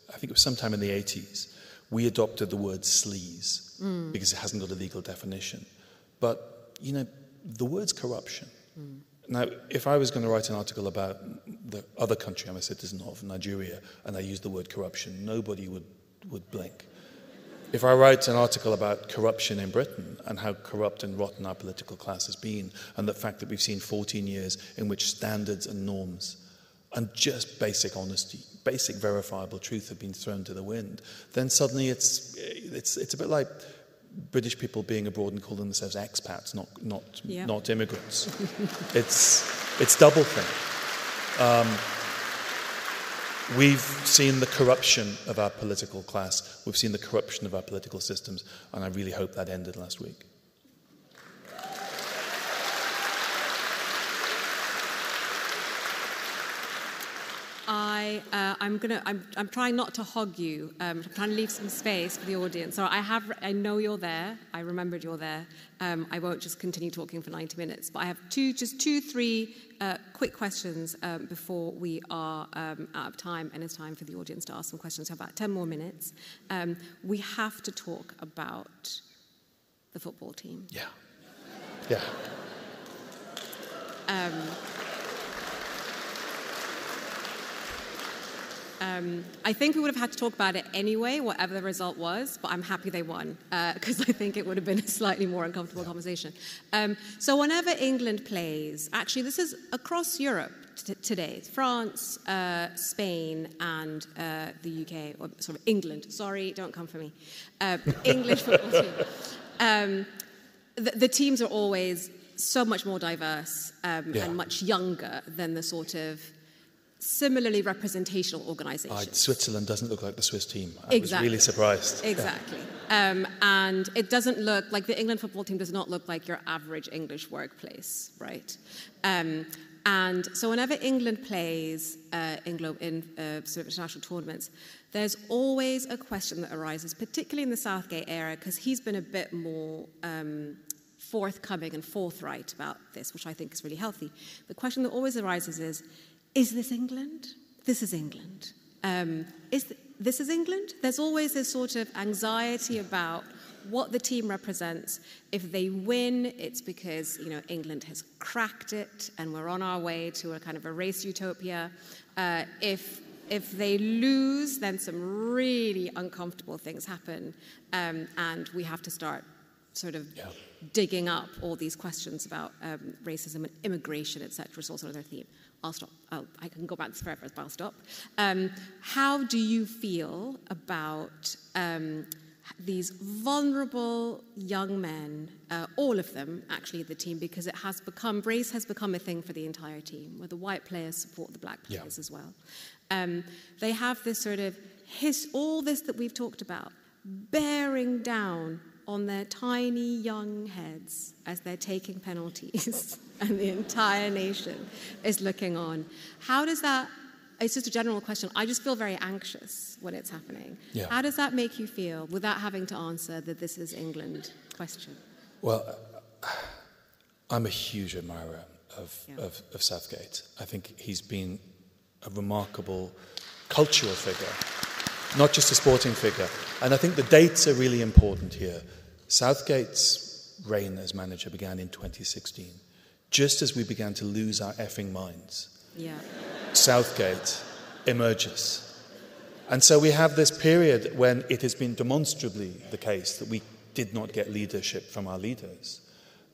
I think it was sometime in the 80s, we adopted the word sleaze because it hasn't got a legal definition. But, the word's corruption. Now, if I was going to write an article about the other country I'm a citizen of, Nigeria, and I used the word corruption, nobody would blink. If I write an article about corruption in Britain and how corrupt and rotten our political class has been, and the fact that we've seen 14 years in which standards and norms and just basic honesty, basic verifiable truth have been thrown to the wind, then suddenly it's a bit like British people being abroad and calling themselves expats, not immigrants. it's doublethink. We've seen the corruption of our political class. We've seen the corruption of our political systems, and I really hope that ended last week. I'm trying not to hog you. I'm trying to leave some space for the audience. So I know you're there. I remembered you're there. I won't just continue talking for 90 minutes. But I have three quick questions before we are out of time, and it's time for the audience to ask some questions. We have about 10 more minutes. We have to talk about the football team. Yeah. I think we would have had to talk about it anyway, whatever the result was, but I'm happy they won, because I think it would have been a slightly more uncomfortable conversation. So whenever England plays, actually this is across Europe today, France, Spain, and the UK, or sort of England, sorry, don't come for me, English football team. The teams are always so much more diverse and much younger than the sort of similarly representational organisations. Switzerland doesn't look like the Swiss team. Exactly. Was really surprised. Exactly. And it doesn't look like the England football team does not look like your average English workplace, right? And so whenever England plays in sort of international tournaments, there's always a question that arises, particularly in the Southgate era, because he's been a bit more forthcoming and forthright about this, which I think is really healthy. The question that always arises is this England? This is England. This is England? There's always this sort of anxiety about what the team represents. If they win, it's because England has cracked it and we're on our way to a kind of a race utopia. If they lose, then some really uncomfortable things happen, and we have to start sort of digging up all these questions about racism and immigration, etc. It's also another theme. I'll stop. I can go back to this forever, but I'll stop. How do you feel about these vulnerable young men, all of them actually, the team, because race has become a thing for the entire team, where the white players support the black players as well. They have this sort of all this that we've talked about bearing down on their tiny young heads as they're taking penalties and the entire nation is looking on. How does that, it's just a general question, I just feel very anxious when it's happening. Yeah. How does that make you feel without having to answer the "this is England" question? Well, I'm a huge admirer of Southgate. I think he's been a remarkable cultural figure, not just a sporting figure. And I think the dates are really important here. Southgate's reign as manager began in 2016, just as we began to lose our effing minds. Yeah. Southgate emerges. And so we have this period when it has been demonstrably the case that we did not get leadership from our leaders,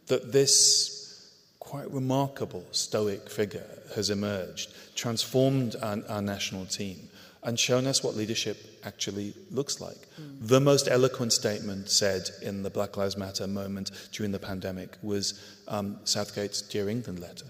that this quite remarkable stoic figure has emerged, transformed our national team, and shown us what leadership actually looks like. The most eloquent statement said in the Black Lives Matter moment during the pandemic was Southgate's Dear England letter.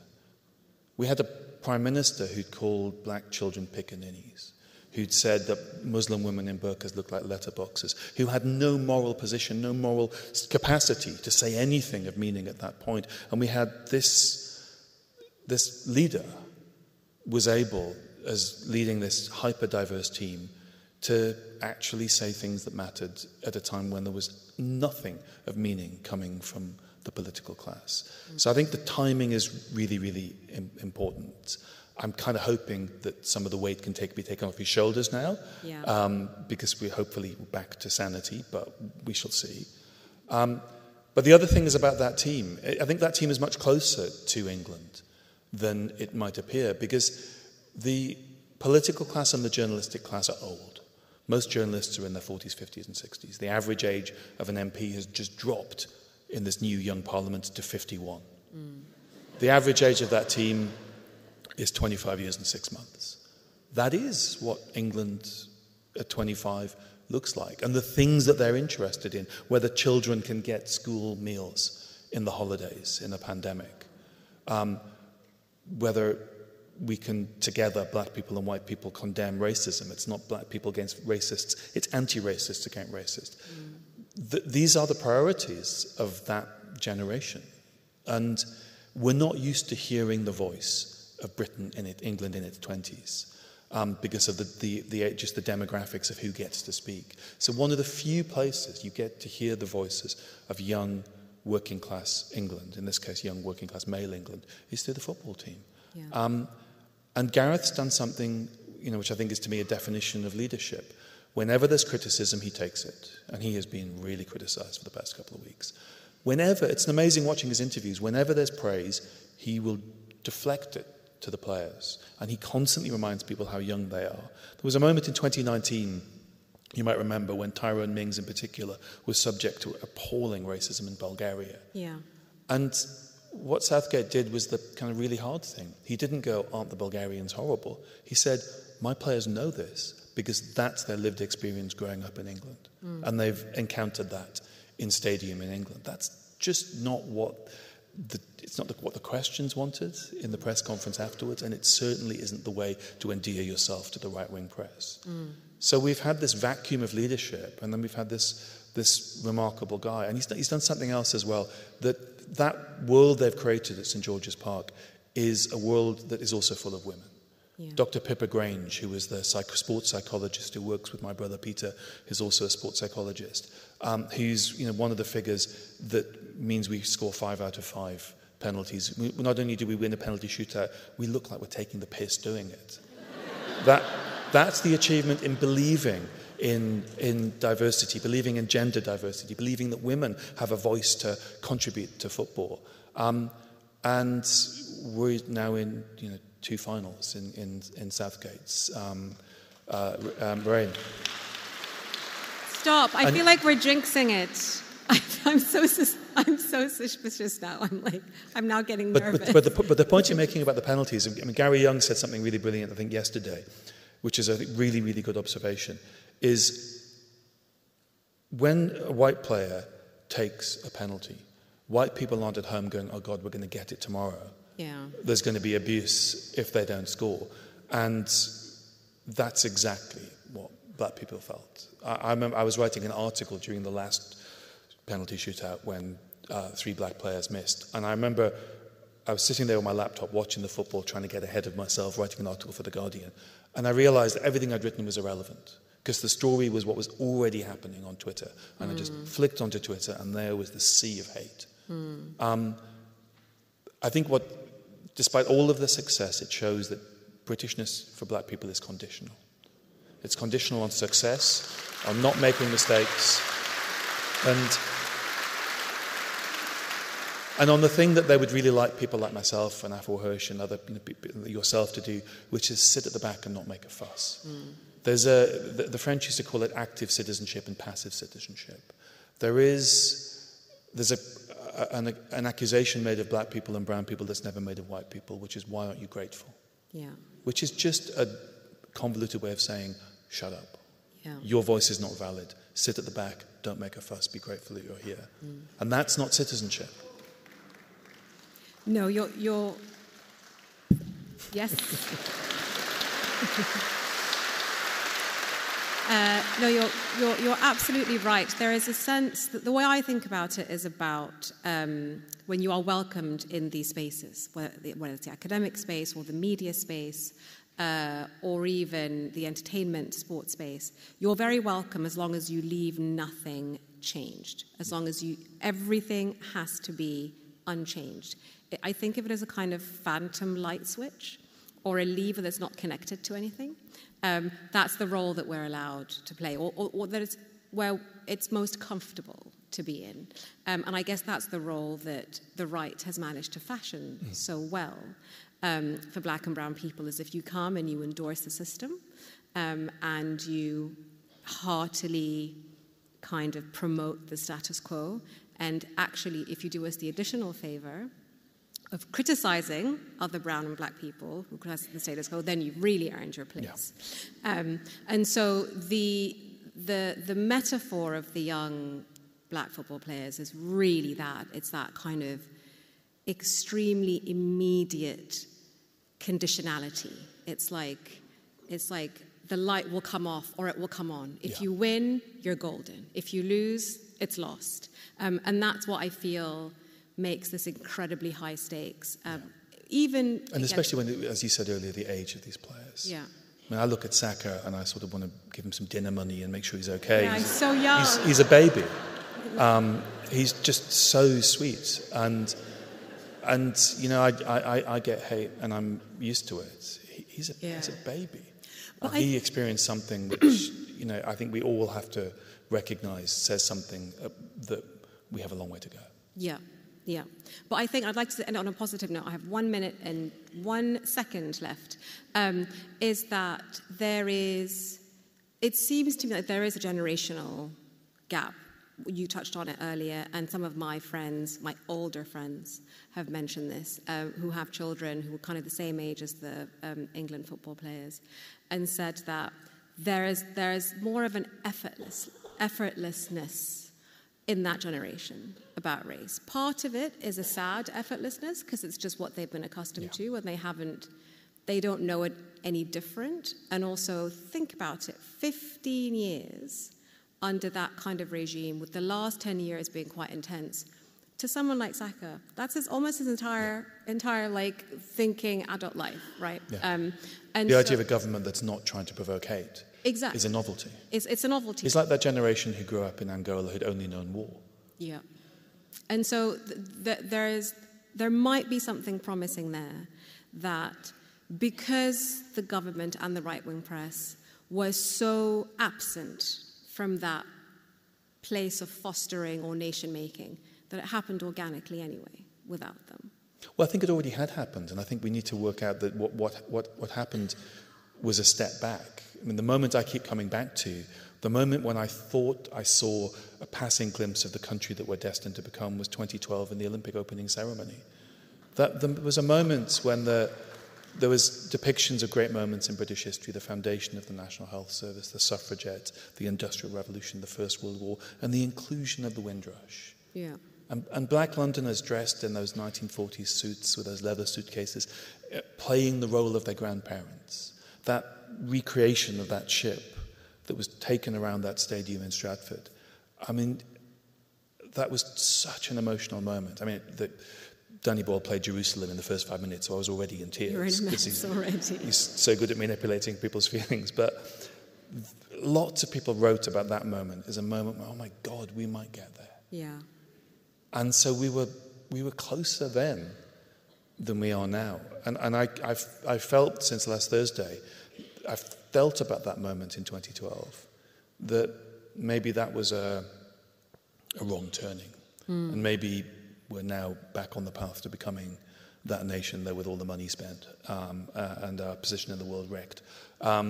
We had a prime minister who'd called black children pickaninnies, who'd said that Muslim women in burqas looked like letterboxes, who had no moral position, no moral capacity to say anything of meaning at that point. And we had this leader was able, as leading this hyper-diverse team, to actually say things that mattered at a time when there was nothing of meaning coming from the political class. So I think the timing is really, really important. I'm kind of hoping that some of the weight can be taken off his shoulders now, because we're hopefully back to sanity, but we shall see. But the other thing is about that team. I think that team is much closer to England than it might appear, because the political class and the journalistic class are old. Most journalists are in their 40s, 50s and 60s. The average age of an MP has just dropped in this new young parliament to 51. The average age of that team is 25 years and 6 months. That is what England at 25 looks like, and the things that they're interested in, whether children can get school meals in the holidays in a pandemic, whether we can together, black people and white people, condemn racism. It's not black people against racists, it's anti-racists against racists. These are the priorities of that generation. And we're not used to hearing the voice of England in its 20s, because of just the demographics of who gets to speak. So one of the few places you get to hear the voices of young working class England, in this case young working class male England, is through the football team. Yeah. And Gareth's done something, which I think is to me a definition of leadership. Whenever there's criticism, he takes it. And he has been really criticised for the past couple of weeks. It's amazing watching his interviews. Whenever there's praise, he will deflect it to the players. And he constantly reminds people how young they are. There was a moment in 2019, you might remember, when Tyrone Mings in particular was subject to appalling racism in Bulgaria. Yeah. And what Southgate did was the kind of really hard thing. He didn't go, aren't the Bulgarians horrible? He said, my players know this because that's their lived experience growing up in England. And they've encountered that in stadium in England. That's just not what It's not what the questions wanted in the press conference afterwards, and it certainly isn't the way to endear yourself to the right-wing press. So we've had this vacuum of leadership, and then we've had this remarkable guy, and he's done something else as well. That world they've created at St George's Park is a world that is also full of women. Yeah. Dr. Pippa Grange, who is the sports psychologist who works with my brother Peter, who's also a sports psychologist, who's one of the figures that means we score 5 out of 5 penalties. Not only do we win a penalty shootout, we look like we're taking the piss doing it. That's the achievement in believing in diversity, believing in gender diversity, believing that women have a voice to contribute to football. And we're now in 2 finals in Southgate's reign. Stop! I feel like we're jinxing it. I'm so suspicious now. I'm now getting nervous. But the point you're making about the penalties, Gary Young said something really brilliant, I think, yesterday, which is a really, really good observation, is when a white player takes a penalty, white people aren't at home going, oh God, we're going to get it tomorrow. Yeah. There's going to be abuse if they don't score. And that's exactly what black people felt. I remember I was writing an article during the last penalty shootout when 3 black players missed. And I remember I was sitting there on my laptop watching the football, trying to get ahead of myself, writing an article for The Guardian. And I realized that everything I'd written was irrelevant because the story was what was already happening on Twitter. And I just flicked onto Twitter and there was the sea of hate. I think despite all of the success, it shows that Britishness for black people is conditional. It's conditional on success, on not making mistakes, and on the thing that they would really like people like myself and Afro Hirsch and other yourself to do, which is sit at the back and not make a fuss. There's the French used to call it active citizenship and passive citizenship. There's an accusation made of black people and brown people that's never made of white people, which is why aren't you grateful? Yeah. Which is just a convoluted way of saying shut up. Yeah. Your voice is not valid. Sit at the back. Don't make a fuss. Be grateful that you're here. And that's not citizenship. No, you're yes. No, you're absolutely right. There is a sense that the way I think about it is about when you are welcomed in these spaces, whether it's the academic space or the media space, or even the entertainment sports space. You're very welcome as long as you leave nothing changed. As long as everything has to be unchanged. I think of it as a kind of phantom light switch or a lever that's not connected to anything. That's the role that we're allowed to play, or that is where it's most comfortable to be in. And I guess that's the role that the right has managed to fashion so well for black and brown people, is if you come and you endorse the system and you heartily kind of promote the status quo, and actually if you do us the additional favor of criticizing other brown and black people who criticize the status quo, then you've really earned your place. Yeah. And so the metaphor of the young black football players is really that. It's that kind of extremely immediate conditionality. It's like the light will come off or it will come on. If you win, you're golden. If you lose, it's lost. And that's what I feel makes this incredibly high stakes. Especially when, as you said earlier, the age of these players. Yeah. I mean, I look at Saka and I sort of want to give him some dinner money and make sure he's okay. Yeah, he's so young. He's a baby. He's just so sweet. And I get hate and I'm used to it. He's a baby. He experienced something which, I think we all have to recognize says something that we have a long way to go. Yeah. Yeah, but I think I'd like to end on a positive note. I have 1 minute and 1 second left. Is that it seems to me that there is a generational gap. You touched on it earlier, and some of my friends, my older friends, have mentioned this, who have children who are kind of the same age as the England football players, and said that there is more of an effortlessness in that generation about race. Part of it is a sad effortlessness because it's just what they've been accustomed to, and they don't know it any different. And also, think about it, 15 years under that kind of regime, with the last 10 years being quite intense. To someone like Saka, that's almost his entire like thinking adult life, right? Yeah. And the idea of a government that's not trying to provoke hate is a novelty. It's a novelty. It's like that generation who grew up in Angola who'd only known war. Yeah. And so there might be something promising there, that because the government and the right-wing press were so absent from that place of fostering or nation-making, that it happened organically anyway, without them. Well, I think it already had happened, and I think we need to work out that what happened was a step back. I mean, the moment I keep coming back to, the moment when I thought I saw a passing glimpse of the country that we're destined to become was 2012 in the Olympic opening ceremony. There was a moment when there was depictions of great moments in British history, the foundation of the National Health Service, the suffragettes, the Industrial Revolution, the First World War, and the inclusion of the Windrush. Yeah. And black Londoners dressed in those 1940s suits with those leather suitcases, playing the role of their grandparents. That recreation of that ship that was taken around that stadium in Stratford. I mean, that was such an emotional moment. I mean, Danny Boyle played Jerusalem in the first 5 minutes, so I was already in tears. You're in a mess already. He's so good at manipulating people's feelings. But lots of people wrote about that moment as a moment where, oh my God, we might get there. Yeah. And so we were closer then than we are now. And I felt since last Thursday, I felt about that moment in 2012 that maybe that was a wrong turning. And maybe we're now back on the path to becoming that nation there with all the money spent and our position in the world wrecked. I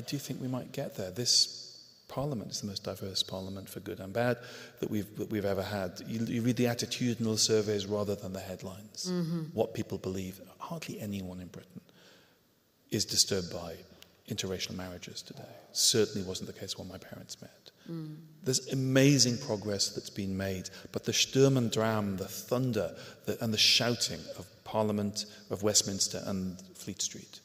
do think we might get there. This Parliament is the most diverse Parliament, for good and bad, that we've ever had. You read the attitudinal surveys rather than the headlines. What people believe. Hardly anyone in Britain is disturbed by interracial marriages today. Certainly wasn't the case when my parents met. There's amazing progress that's been made, but the Sturm und Drang, the thunder, and the shouting of Parliament, of Westminster and Fleet Street,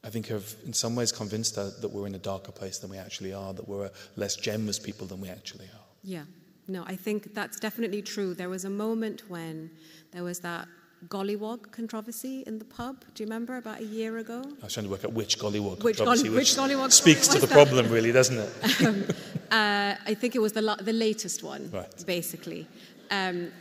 I think have in some ways convinced us that we're in a darker place than we actually are, that we're a less generous people than we actually are. Yeah. No, I think that's definitely true. There was a moment when there was that gollywog controversy in the pub. Do you remember, about a year ago? I was trying to work out which gollywog which gollywog speaks to the problem, really, doesn't it? I think it was the latest one, right. Basically. And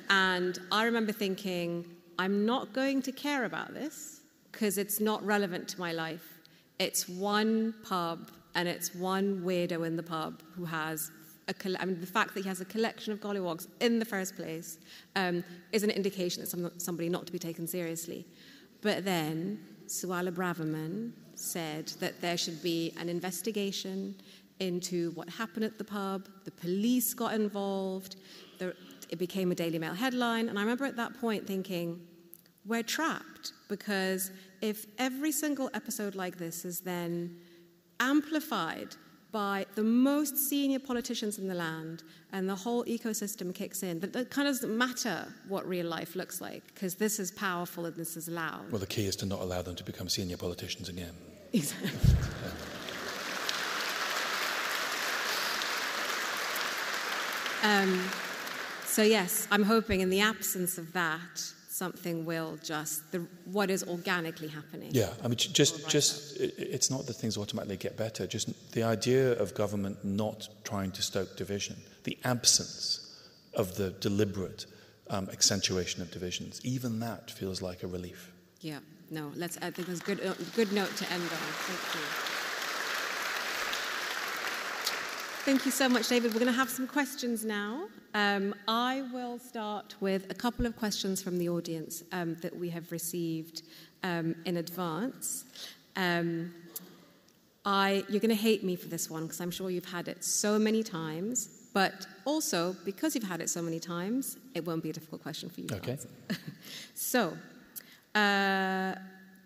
I remember thinking, I'm not going to care about this because it's not relevant to my life. It's one pub and it's one weirdo in the pub who has the fact that he has a collection of gollywogs in the first place is an indication that somebody not to be taken seriously. But then Suella Braverman said that there should be an investigation into what happened at the pub. The police got involved. It became a Daily Mail headline. And I remember at that point thinking, we're trapped, because if every single episode like this is then amplified by the most senior politicians in the land and the whole ecosystem kicks in, that it kind of doesn't matter what real life looks like, because this is powerful and this is loud. Well, the key is to not allow them to become senior politicians again. Exactly. So yes, I'm hoping in the absence of that, something will what is organically happening. Yeah, I mean, it's not that things automatically get better, just the idea of government not trying to stoke division, the absence of the deliberate accentuation of divisions, even that feels like a relief. Yeah, no, I think that's a good note to end on. Thank you. Thank you so much, David. We're going to have some questions now. I will start with a couple of questions from the audience that we have received in advance. You're going to hate me for this one, because I'm sure you've had it so many times, but also, because you've had it so many times, it won't be a difficult question for you to answer. So,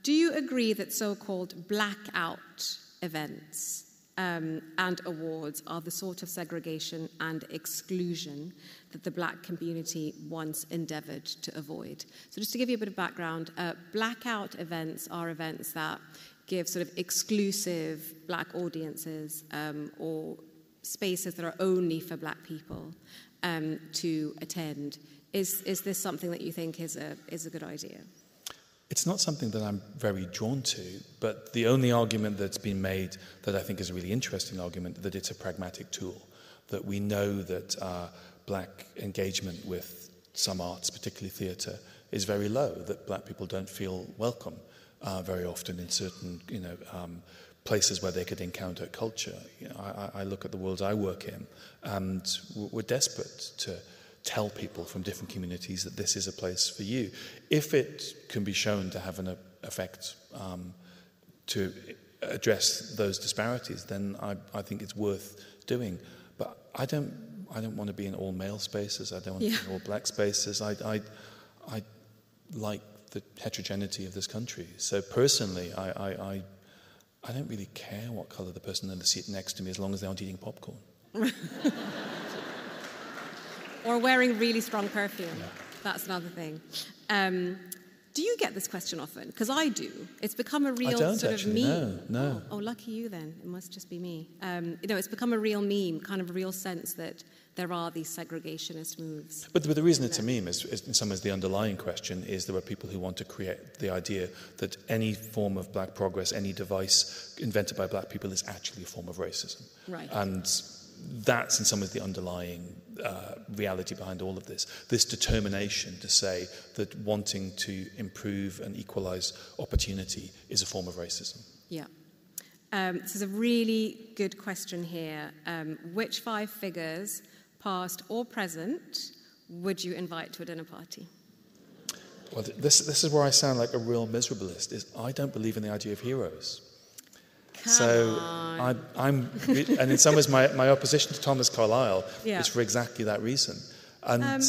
do you agree that so-called blackout events and awards are the sort of segregation and exclusion that the black community once endeavoured to avoid. So just to give you a bit of background, blackout events are events that give sort of exclusive black audiences or spaces that are only for black people to attend. Is this something that you think is a good idea? It's not something that I'm very drawn to, but the only argument that's been made that I think is a really interesting argument, that it's a pragmatic tool, that we know that black engagement with some arts, particularly theatre, is very low, that black people don't feel welcome very often in certain, places where they could encounter culture. I look at the world I work in, and we're desperate to tell people from different communities that this is a place for you. If it can be shown to have an effect to address those disparities, then I think it's worth doing. But I don't want to be in all male spaces. I don't want to be in all black spaces. I like the heterogeneity of this country. So personally, I don't really care what colour the person in the seat next to me, as long as they aren't eating popcorn. Or wearing really strong perfume. Yeah. That's another thing. Do you get this question often? Because I do. It's become a real sort of meme. No. Oh, lucky you then. It must just be me. It's become a real meme, kind of a real sense that there are these segregationist moves. But the reason it's a meme is in some ways the underlying question is there are people who want to create the idea that any form of black progress, any device invented by black people is actually a form of racism. Right. And that's in some ways the underlying reality behind all of this determination to say that wanting to improve and equalise opportunity is a form of racism. Yeah. This is a really good question here. Which 5 figures, past or present, would you invite to a dinner party? Well, this is where I sound like a real miserablist, is I don't believe in the idea of heroes. I'm and in some ways my opposition to Thomas Carlyle is for exactly that reason. And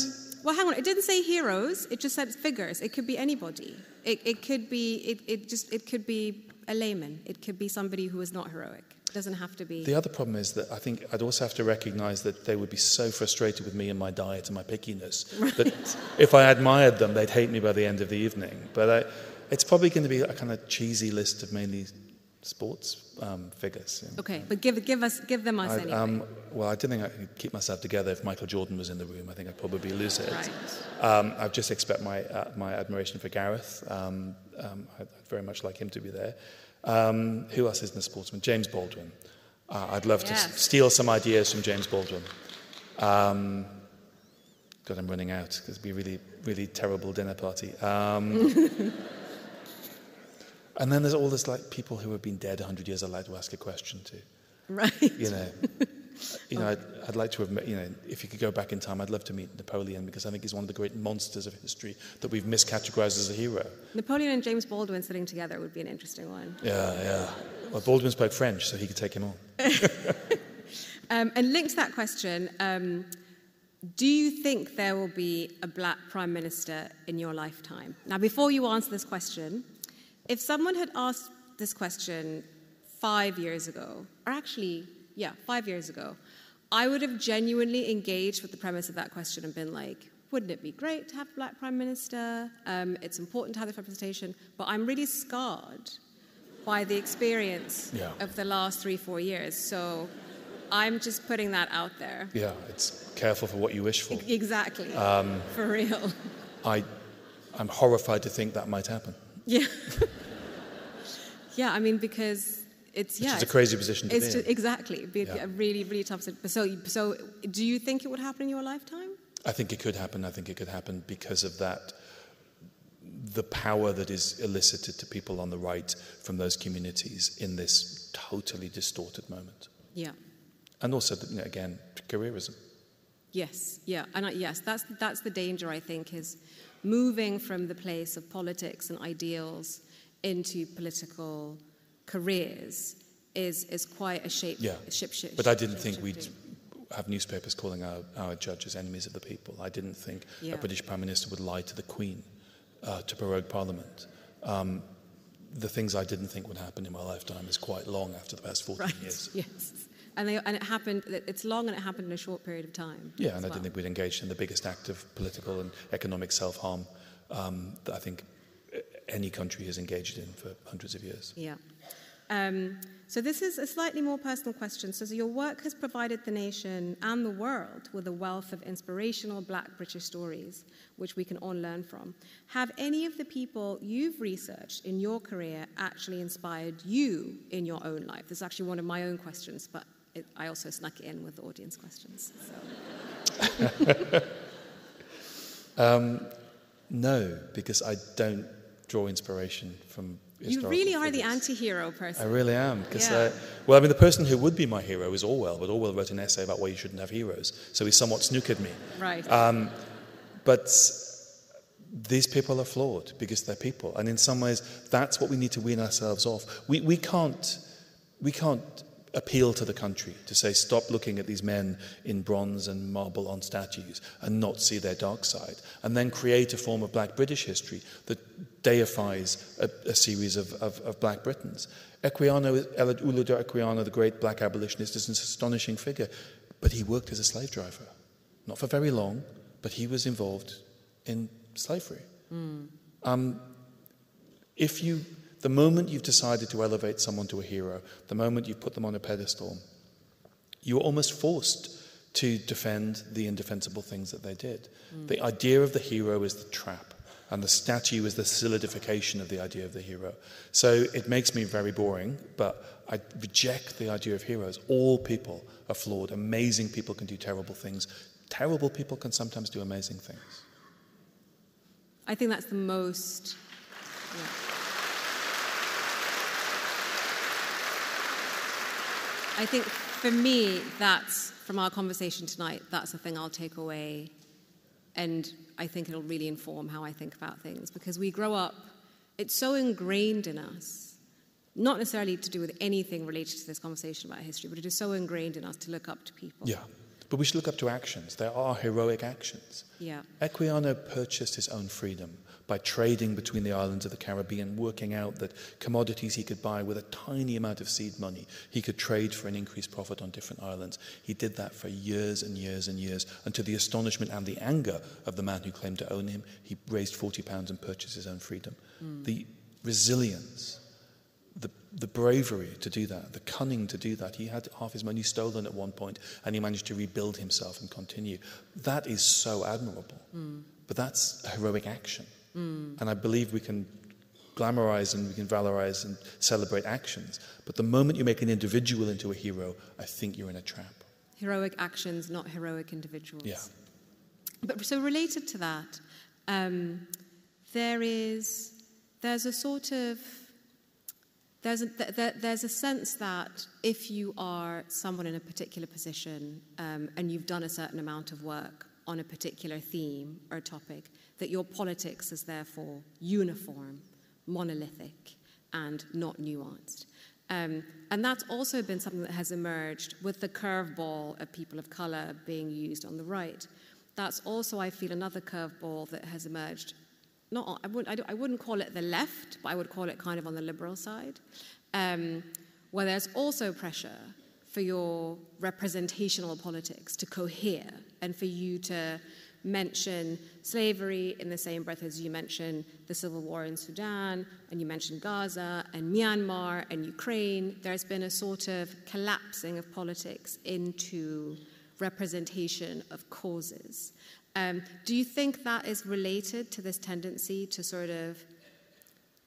well, hang on, it didn't say heroes, it just said figures. It could be anybody. It could be a layman. It could be somebody who is not heroic. It doesn't have to be. The other problem is that I think I'd also have to recognise that they would be so frustrated with me and my diet and my pickiness that if I admired them, they'd hate me by the end of the evening. But it's probably going to be a kind of cheesy list of mainly sports figures. Yeah. Okay, but give them us anyway. Well, I didn't think I could keep myself together if Michael Jordan was in the room. I think I'd probably lose it. Right. I've just expressed my admiration for Gareth. I'd very much like him to be there. Who else isn't a sportsman? James Baldwin. I'd love to steal some ideas from James Baldwin. God, I'm running out. It'd be a really, really terrible dinner party. And then there's all this like people who have been dead 100 years I'd like to ask a question to. Right. I'd like to have met, if you could go back in time, I'd love to meet Napoleon because I think he's one of the great monsters of history that we've miscategorized as a hero. Napoleon and James Baldwin sitting together would be an interesting one. Yeah. Well, Baldwin spoke French, so he could take him on. And linked to that question, do you think there will be a black prime minister in your lifetime? Now, before you answer this question, if someone had asked this question 5 years ago, or actually, 5 years ago, I would have genuinely engaged with the premise of that question and been like, wouldn't it be great to have a black prime minister? It's important to have this representation, but I'm really scarred by the experience of the last 3-4 years. So I'm just putting that out there. Yeah, it's careful for what you wish for. Exactly, for real. I'm horrified to think that might happen. Yeah. I mean, because it's a crazy position to be in. Exactly. It'd be a really, really tough situation. So do you think it would happen in your lifetime? I think it could happen. I think it could happen because of that, the power that is elicited to people on the right from those communities in this totally distorted moment. Yeah. And also, again, careerism. Yes, and that's the danger, I think, is moving from the place of politics and ideals into political careers is quite a shape shift. But I didn't think we'd have newspapers calling our judges enemies of the people. I didn't think a British Prime Minister would lie to the Queen to prorogue Parliament. the things I didn't think would happen in my lifetime is quite long after the past 14 years. Yes. And it happened, it's long and it happened in a short period of time. Yeah, and I didn't think we'd engaged in the biggest act of political and economic self-harm that I think any country has engaged in for hundreds of years. Yeah. So this is a slightly more personal question. So your work has provided the nation and the world with a wealth of inspirational Black British stories, which we can all learn from. Have any of the people you've researched in your career actually inspired you in your own life? This is actually one of my own questions, but I also snuck it in with the audience questions. So. No, because I don't draw inspiration from you really are figures. The anti-hero person. I really am. Because, yeah. the person who would be my hero is Orwell, but Orwell wrote an essay about why you shouldn't have heroes, so he somewhat snookered me. Right. But these people are flawed because they're people, and in some ways, that's what we need to wean ourselves off. We can't appeal to the country to say, stop looking at these men in bronze and marble on statues and not see their dark side, and then create a form of Black British history that deifies a series of Black Britons. Olusoga Equiano, the great Black abolitionist, is an astonishing figure, but he worked as a slave driver. Not for very long, but he was involved in slavery. The moment you've decided to elevate someone to a hero, the moment you put them on a pedestal, you're almost forced to defend the indefensible things that they did. The idea of the hero is the trap, and the statue is the solidification of the idea of the hero. So it makes me very boring, but I reject the idea of heroes. All people are flawed. Amazing people can do terrible things. Terrible people can sometimes do amazing things. I think that's the most... Yeah. I think for me, that's, from our conversation tonight, that's the thing I'll take away, and I think it'll really inform how I think about things, because we grow up, it's so ingrained in us, not necessarily to do with anything related to this conversation about history, but it is so ingrained in us to look up to people. Yeah, but we should look up to actions. There are heroic actions. Yeah. Equiano purchased his own freedom by trading between the islands of the Caribbean, working out that commodities he could buy with a tiny amount of seed money, he could trade for an increased profit on different islands. He did that for years and years and years, and to the astonishment and the anger of the man who claimed to own him, he raised £40 and purchased his own freedom. The resilience, the bravery to do that, the cunning to do that. He had half his money stolen at one point, and he managed to rebuild himself and continue. That is so admirable. But that's a heroic action. And I believe we can glamorize and we can valorize and celebrate actions. But the moment you make an individual into a hero, I think you're in a trap. Heroic actions, not heroic individuals. Yeah. But so related to that, there's a sense that if you are someone in a particular position and you've done a certain amount of work on a particular theme or topic, that your politics is therefore uniform, monolithic, and not nuanced. And that's also been something that has emerged with the curveball of people of colour being used on the right. That's also, I feel, another curveball that has emerged. I wouldn't call it the left, but I would call it kind of on the liberal side, where there's also pressure for your representational politics to cohere and for you to mention slavery in the same breath as you mention the civil war in Sudan, and you mention Gaza and Myanmar and Ukraine. There's been a sort of collapsing of politics into representation of causes. Do you think that is related to this tendency to sort of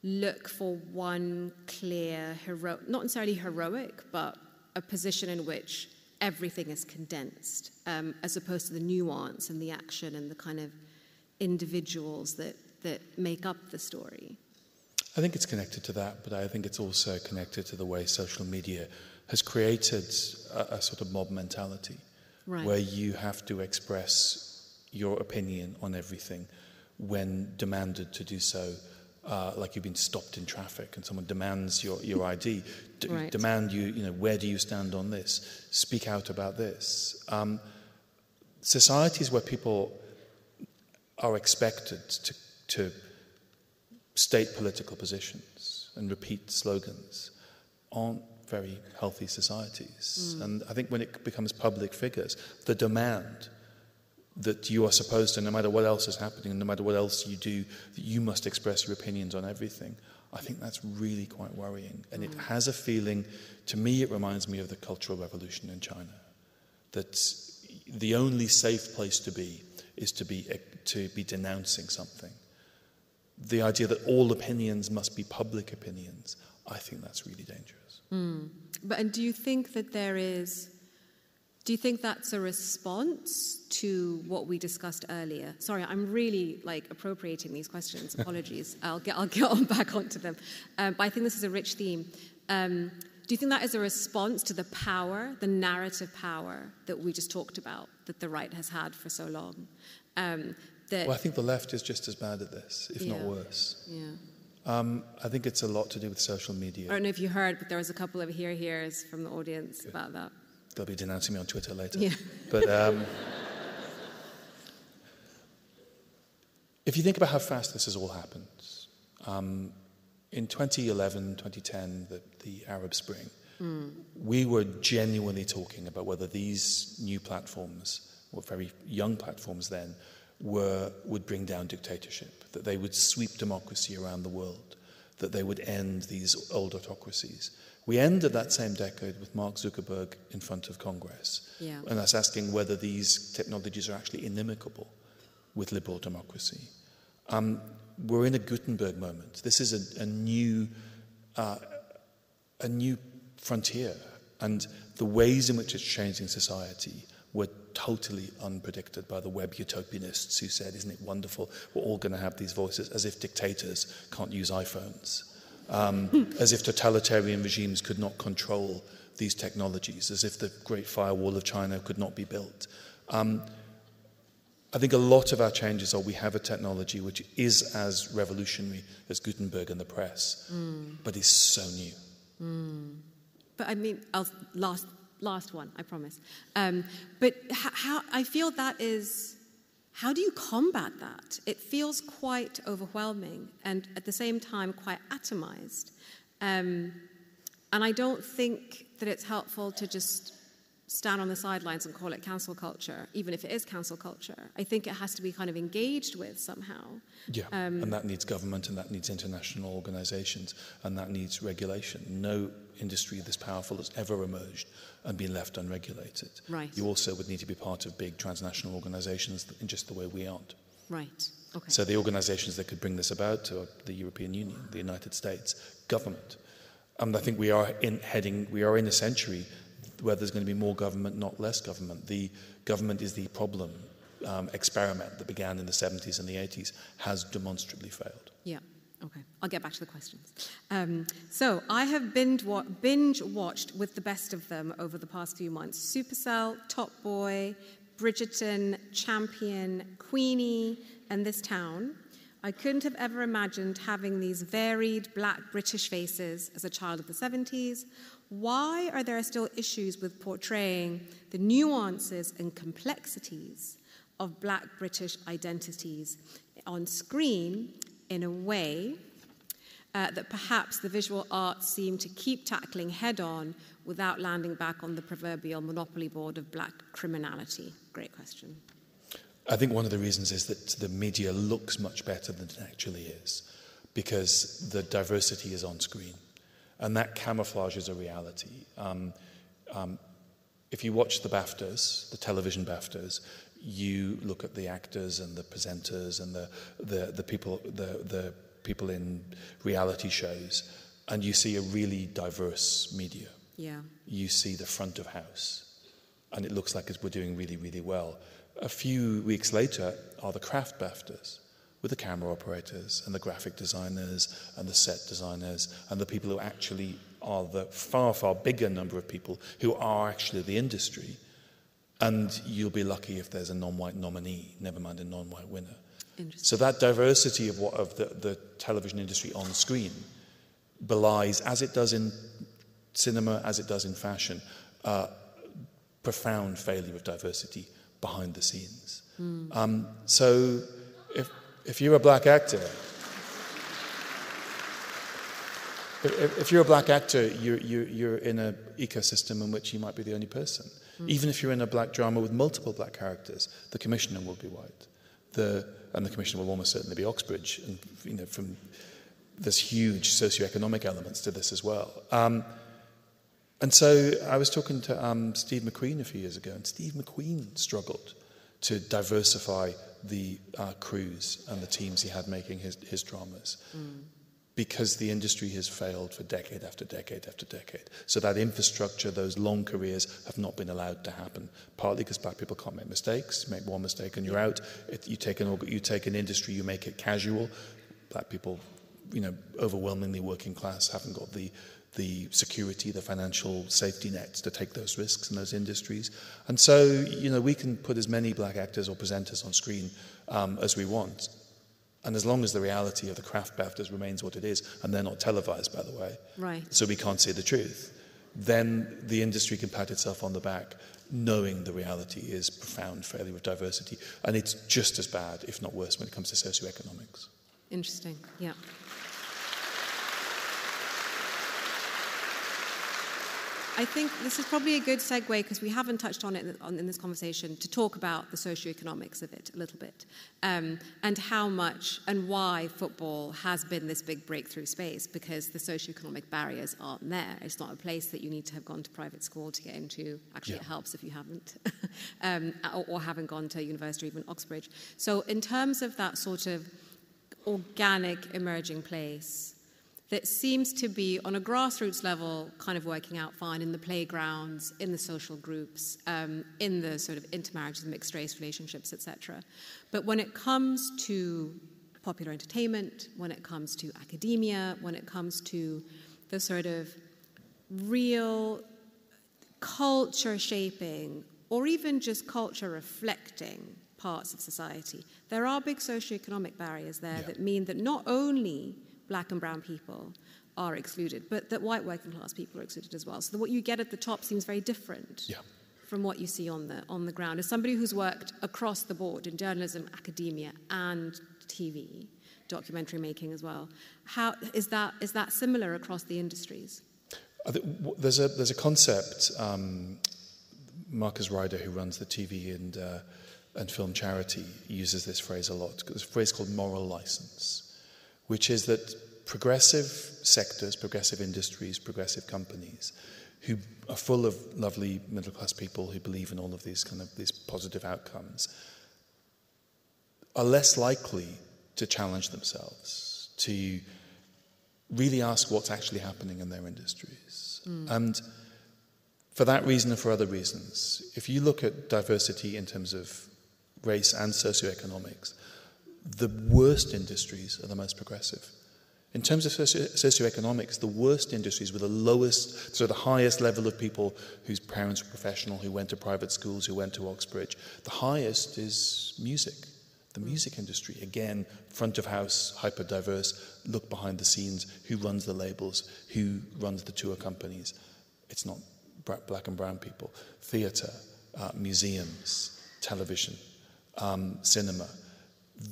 look for one clear, not necessarily heroic, but a position in which everything is condensed, as opposed to the nuance and the action and the kind of individuals that make up the story? I think it's connected to that, but I think it's also connected to the way social media has created a sort of mob mentality, right, where you have to express your opinion on everything when demanded to do so. Like you've been stopped in traffic and someone demands your ID, right, demand where do you stand on this? Speak out about this. Societies where people are expected to state political positions and repeat slogans aren't very healthy societies. And I think when it becomes public figures, the demand that you are supposed to, no matter what else is happening, and no matter what else you do, that you must express your opinions on everything, I think that's really quite worrying. And it has a feeling, to me, it reminds me of the Cultural Revolution in China, that the only safe place to be is to be denouncing something. The idea that all opinions must be public opinions, I think that's really dangerous. And do you think that do you think that's a response to what we discussed earlier? Sorry, I'm really appropriating these questions. Apologies. I'll get on back onto them. But I think this is a rich theme. Do you think that is a response to the power, the narrative power that we just talked about, that the right has had for so long? Well, I think the left is just as bad at this, if not worse. Yeah. I think it's a lot to do with social media. I don't know if you heard, but there was a couple of hears from the audience about that. They'll be denouncing me on Twitter later. Yeah. But if you think about how fast this has all happened, in 2011, 2010, the Arab Spring, we were genuinely talking about whether these new platforms, or very young platforms then, would bring down dictatorship, that they would sweep democracy around the world, that they would end these old autocracies. We ended that same decade with Mark Zuckerberg in front of Congress, and us asking whether these technologies are actually inimicable with liberal democracy. We're in a Gutenberg moment. This is a new frontier, and the ways in which it's changing society were totally unpredicted by the web utopianists who said, isn't it wonderful, we're all going to have these voices, as if dictators can't use iPhones, as if totalitarian regimes could not control these technologies, as if the Great Firewall of China could not be built. I think a lot of our changes are we have a technology which is as revolutionary as Gutenberg and the press, but is so new. But I mean, last one, I promise. But how I feel that is, how do you combat that? It feels quite overwhelming and at the same time quite atomized. And I don't think that it's helpful to just stand on the sidelines and call it cancel culture, even if it is cancel culture. I think it has to be kind of engaged with somehow. Yeah, and that needs government, and that needs international organizations, and that needs regulation. No industry this powerful has ever emerged and been left unregulated. Right. You also would need to be part of big transnational organizations in just the way we aren't. Right, okay. So the organizations that could bring this about are the European Union, the United States, government. I think we are in a century where there's going to be more government, not less government. The government is the problem experiment that began in the 70s and the 80s has demonstrably failed. Yeah, okay. I'll get back to the questions. So I have binge-watched with the best of them over the past few months. Supercell, Top Boy, Bridgerton, Champion, Queenie, and This Town. I couldn't have ever imagined having these varied black British faces as a child of the 70s. Why are there still issues with portraying the nuances and complexities of black British identities on screen in a way that perhaps the visual arts seem to keep tackling head-on without landing back on the proverbial monopoly board of black criminality? Great question. I think one of the reasons is that the media looks much better than it actually is, because the diversity is on screen. And that camouflages a reality. If you watch the BAFTAs, the television BAFTAs, you look at the actors and the presenters and the people in reality shows, and you see a really diverse media. Yeah. You see the front of house, and it looks like we're doing really, really well. A few weeks later are the craft BAFTAs, with the camera operators and the graphic designers and the set designers and the people who actually are the far, far bigger number of people who are actually the industry. And you'll be lucky if there's a non-white nominee, never mind a non-white winner. So that diversity of the television industry on screen belies, as it does in cinema, as it does in fashion, profound failure of diversity behind the scenes. So if you're a black actor, If you're a black actor, you're in an ecosystem in which you might be the only person. Even if you're in a black drama with multiple black characters, the commissioner will be white. And the commissioner will almost certainly be Oxbridge. And, there's huge socioeconomic elements to this as well. And so I was talking to Steve McQueen a few years ago, and Steve McQueen struggled to diversify the crews and the teams he had making his dramas. Because the industry has failed for decade after decade after decade. So that infrastructure, those long careers, have not been allowed to happen. Partly because black people can't make mistakes. You make one mistake and you're out. You take an industry, you make it casual. Black people, overwhelmingly working class, haven't got the security, the financial safety nets to take those risks in those industries. And so, we can put as many black actors or presenters on screen as we want. And as long as the reality of the craft BAFTAs remains what it is, and they're not televised, by the way, right, so we can't see the truth, then the industry can pat itself on the back, knowing the reality is profound failure of diversity. And it's just as bad, if not worse, when it comes to socioeconomics. Interesting, yeah. I think this is probably a good segue, because we haven't touched on it in this conversation, to talk about the socioeconomics of it a little bit, and how much and why football has been this big breakthrough space, because the socioeconomic barriers aren't there. It's not a place that you need to have gone to private school to get into. Actually, It helps if you haven't, or haven't gone to university or even Oxbridge. So in terms of that sort of organic emerging place, that seems to be, on a grassroots level, kind of working out fine in the playgrounds, in the social groups, in the sort of intermarriages, mixed race relationships, etc. But when it comes to popular entertainment, when it comes to academia, when it comes to the sort of real culture shaping, or even just culture reflecting parts of society, there are big socioeconomic barriers there that mean that not only black and brown people are excluded, but that white working class people are excluded as well. So what you get at the top seems very different from what you see on the ground. As somebody who's worked across the board in journalism, academia, and TV, documentary making as well, how is that similar across the industries? I think there's a concept. Marcus Ryder, who runs the TV and film charity, uses this phrase a lot. There's a phrase called moral license, which is that progressive sectors, progressive industries, progressive companies who are full of lovely middle-class people who believe in all of these positive outcomes are less likely to challenge themselves, to really ask what's actually happening in their industries. And for that reason and for other reasons, if you look at diversity in terms of race and socioeconomics, the worst industries are the most progressive. In terms of socioeconomics, the worst industries with the lowest, so the highest level of people whose parents were professional, who went to private schools, who went to Oxbridge, the highest is music. The music industry, again, front of house, hyper diverse, look behind the scenes, who runs the labels, who runs the tour companies. It's not black and brown people. Theatre, museums, television, cinema.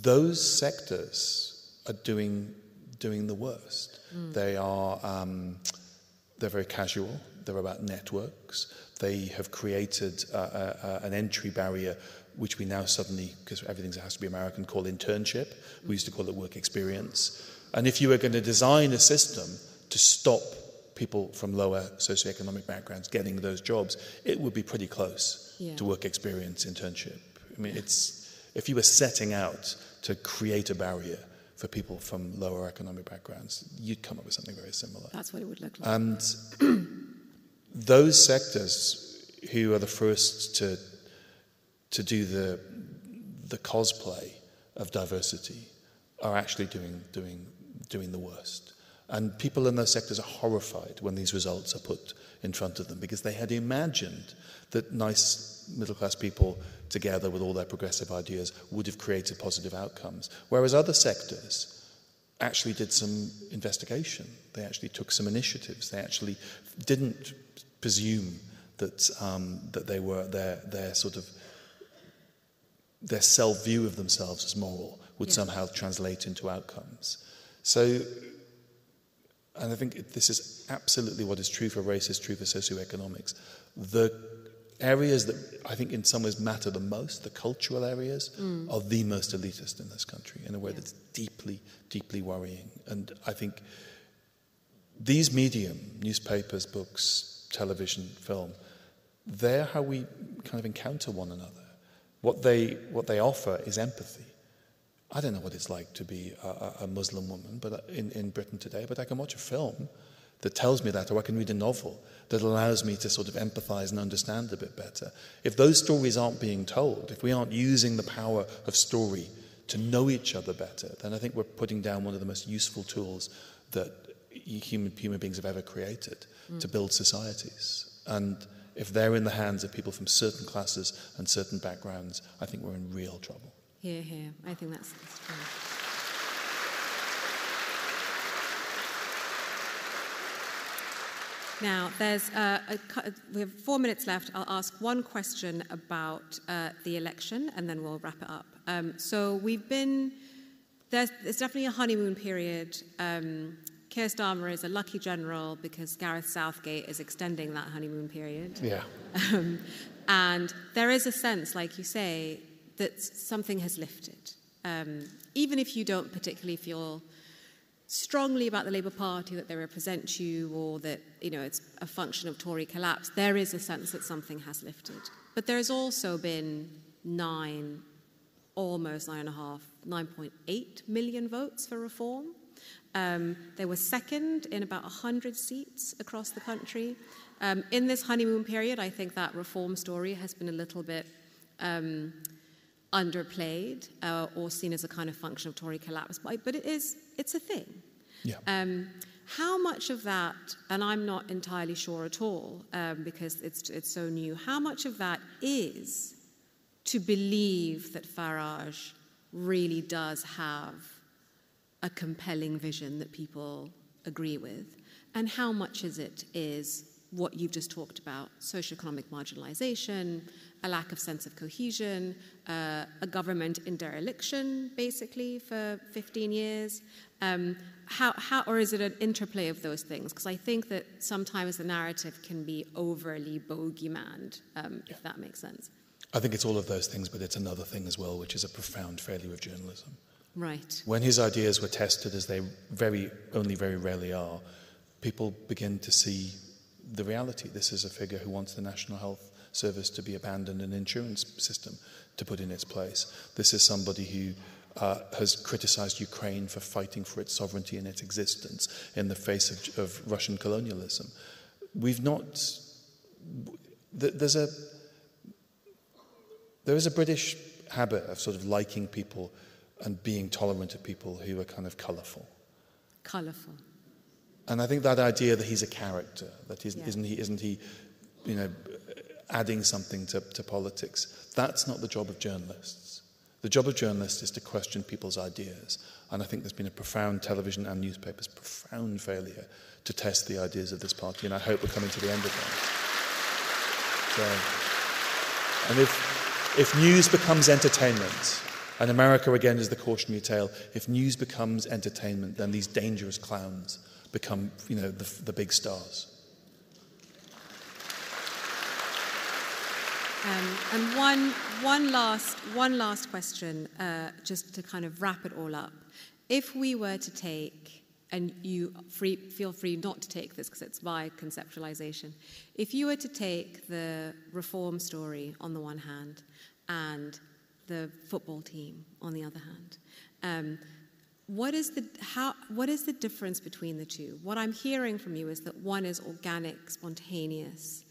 Those sectors are doing the worst. They're very casual. They're about networks. They have created an entry barrier, which we now suddenly, because everything has to be American, call internship. We used to call it work experience. And if you were going to design a system to stop people from lower socioeconomic backgrounds getting those jobs, it would be pretty close to work experience internship. I mean, if you were setting out to create a barrier for people from lower economic backgrounds, you'd come up with something very similar. That's what it would look like. And those sectors who are the first to do the cosplay of diversity are actually doing the worst. And people in those sectors are horrified when these results are put in front of them, because they had imagined that nice middle-class people together with all their progressive ideas would have created positive outcomes. Whereas other sectors actually did some investigation. They actually took some initiatives. They actually didn't presume that they were their self-view of themselves as moral would somehow translate into outcomes. So and I think this is absolutely what is true for race, is true for socioeconomics, the areas that I think in some ways matter the most, the cultural areas, are the most elitist in this country in a way that's deeply, deeply worrying. And I think these medium, newspapers, books, television, film, they're how we kind of encounter one another. What they offer is empathy. I don't know what it's like to be a Muslim woman but in Britain today, but I can watch a film that tells me that, or I can read a novel that allows me to sort of empathize and understand a bit better. If those stories aren't being told, if we aren't using the power of story to know each other better, then I think we're putting down one of the most useful tools that human beings have ever created to build societies. And if they're in the hands of people from certain classes and certain backgrounds, I think we're in real trouble. Hear, hear. I think that's true. Now, we have 4 minutes left. I'll ask one question about the election, and then we'll wrap it up. So there's definitely a honeymoon period. Keir Starmer is a lucky general because Gareth Southgate is extending that honeymoon period. Yeah. And there is a sense, like you say, that something has lifted. Even if you don't particularly feel strongly about the Labour Party, that they represent you, or that it's a function of Tory collapse, there is a sense that something has lifted. But there's also been almost 9.8 million votes for reform. They were second in about 100 seats across the country. In this honeymoon period, I think that reform story has been a little bit underplayed or seen as a kind of function of Tory collapse, but it's a thing. Yeah. How much of that, and I'm not entirely sure at all because it's so new, how much of that is to believe that Farage really does have a compelling vision that people agree with, and how much is what you've just talked about, socioeconomic marginalization, a lack of sense of cohesion, a government in dereliction, basically, for 15 years. Or is it an interplay of those things? Because I think that sometimes the narrative can be overly bogeymaned, if that makes sense. I think it's all of those things, but it's another thing as well, which is a profound failure of journalism. Right. When his ideas were tested, as they only very rarely are, people begin to see the reality. This is a figure who wants the National Health Service to be abandoned, an insurance system to put in its place. This is somebody who has criticized Ukraine for fighting for its sovereignty and its existence in the face of Russian colonialism. There is a British habit of sort of liking people and being tolerant of people who are kind of colourful. Colourful. And I think that idea that he's a character, that isn't he, adding something to politics, that's not the job of journalists. The job of journalists is to question people's ideas. And I think there's been a profound television and newspapers, profound failure to test the ideas of this party. And I hope we're coming to the end of that. And if news becomes entertainment, and America again is the cautionary tale, if news becomes entertainment, then these dangerous clowns become, the big stars. And one last question, just to kind of wrap it all up. If we were to take, and you feel free not to take this because it's my conceptualization, if you were to take the reform story on the one hand and the football team on the other hand, what is the difference between the two? What I'm hearing from you is that one is organic, spontaneous,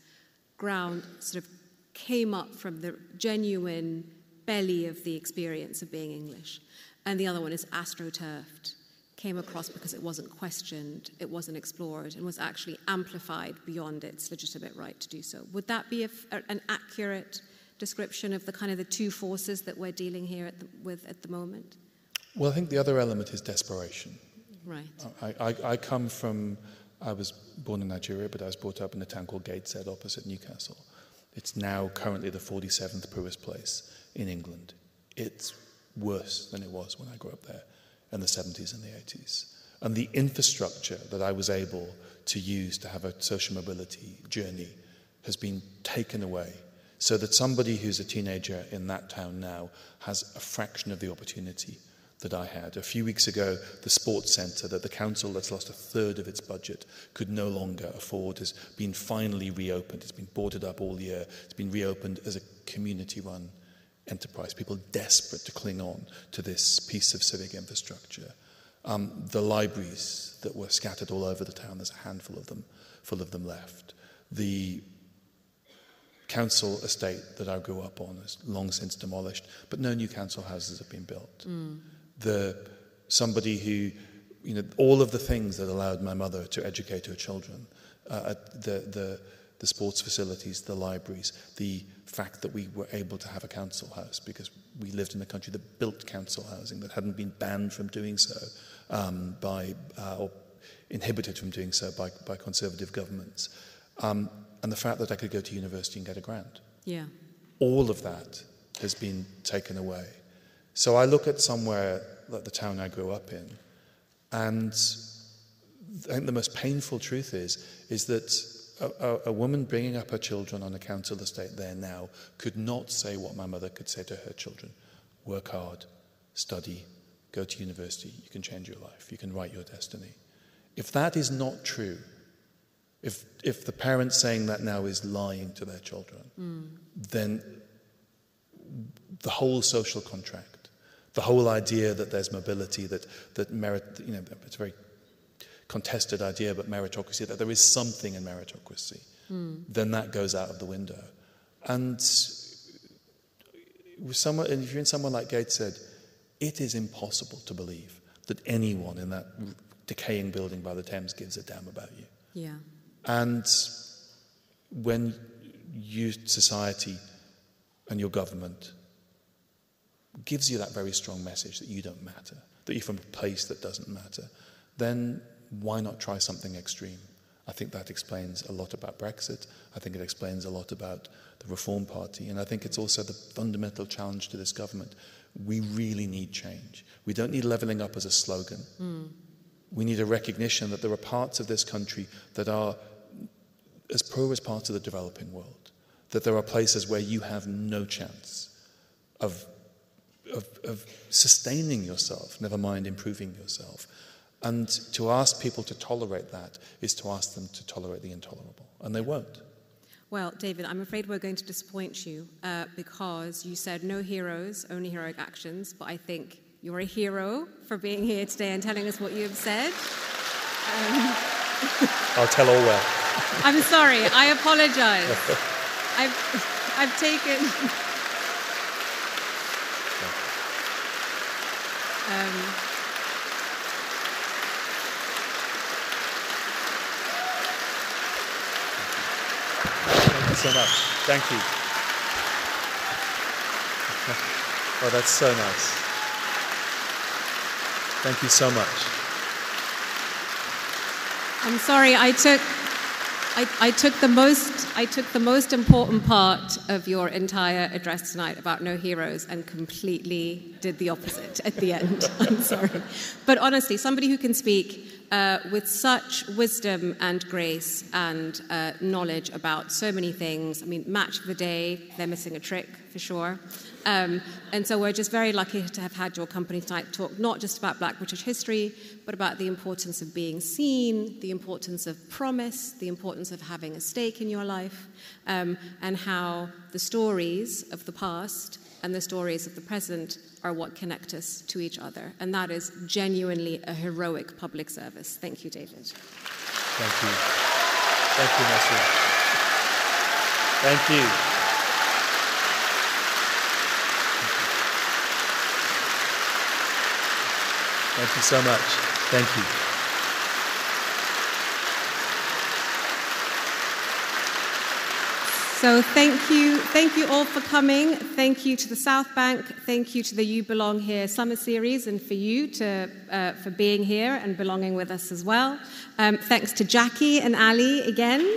ground, sort of came up from the genuine belly of the experience of being English. And the other one is astroturfed, came across because it wasn't questioned, it wasn't explored, and was actually amplified beyond its legitimate right to do so. Would that be an accurate description of the kind of the two forces that we're dealing here with at the moment? Well, I think the other element is desperation. Right. I was born in Nigeria, but I was brought up in a town called Gateshead opposite Newcastle. It's now currently the 47th poorest place in England. It's worse than it was when I grew up there in the 70s and the 80s. And the infrastructure that I was able to use to have a social mobility journey has been taken away, so that somebody who's a teenager in that town now has a fraction of the opportunity that I had. A few weeks ago, the sports centre that the council that's lost a third of its budget could no longer afford has been finally reopened. It's been boarded up all year. It's been reopened as a community-run enterprise. People desperate to cling on to this piece of civic infrastructure. The libraries that were scattered all over the town, there's a handful of them, full of them left. The council estate that I grew up on is long since demolished, but no new council houses have been built. Somebody who, all of the things that allowed my mother to educate her children, the sports facilities, the libraries, the fact that we were able to have a council house because we lived in a country that built council housing, that hadn't been banned from doing so or inhibited from doing so by conservative governments. And the fact that I could go to university and get a grant. Yeah. All of that has been taken away. So I look at somewhere like the town I grew up in, and I think the most painful truth is that a woman bringing up her children on a council estate there now could not say what my mother could say to her children. Work hard, study, go to university, you can change your life, you can write your destiny. If that is not true, if the parents saying that now is lying to their children, then the whole social contract, the whole idea that there's mobility, that merit, it's a very contested idea, but meritocracy, that there is something in meritocracy, then that goes out of the window. And if you're in somewhere like Gates said, it is impossible to believe that anyone in that decaying building by the Thames gives a damn about you. Yeah. And when society and your government gives you that very strong message that you don't matter, that you're from a place that doesn't matter, then why not try something extreme? I think that explains a lot about Brexit. I think it explains a lot about the Reform Party. And I think it's also the fundamental challenge to this government. We really need change. We don't need levelling up as a slogan. We need a recognition that there are parts of this country that are as poor as parts of the developing world, that there are places where you have no chance of sustaining yourself, never mind improving yourself. And to ask people to tolerate that is to ask them to tolerate the intolerable, and they won't. Well, David, I'm afraid we're going to disappoint you because you said no heroes, only heroic actions, but I think you're a hero for being here today and telling us what you have said. I'll tell all well. I'm sorry. I apologize. I've taken... Thank you so much. Thank you. Oh, that's so nice. Thank you so much. I'm sorry. I took the most important part of your entire address tonight about no heroes and completely did the opposite at the end. I'm sorry. But honestly, somebody who can speak with such wisdom and grace and knowledge about so many things. I mean, match of the day, they're missing a trick for sure. And so we're just very lucky to have had your company tonight talk not just about Black British history, but about the importance of being seen, the importance of promise, the importance of having a stake in your life, and how the stories of the past and the stories of the present are what connect us to each other. And that is genuinely a heroic public service. Thank you, David. Thank you. Thank you, Nesrine. Thank you. Thank you so much. Thank you. So thank you all for coming. Thank you to the Southbank. Thank you to the You Belong Here Summer Series, and for you for being here and belonging with us as well. Thanks to Jackie and Ali again.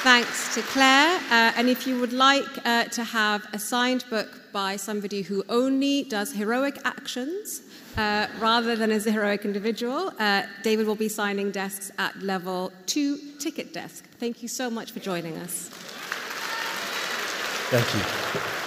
Thanks to Claire. And if you would like to have a signed book by somebody who only does heroic actions rather than as a heroic individual, David will be signing desks at level 2 ticket desk. Thank you so much for joining us. Thank you.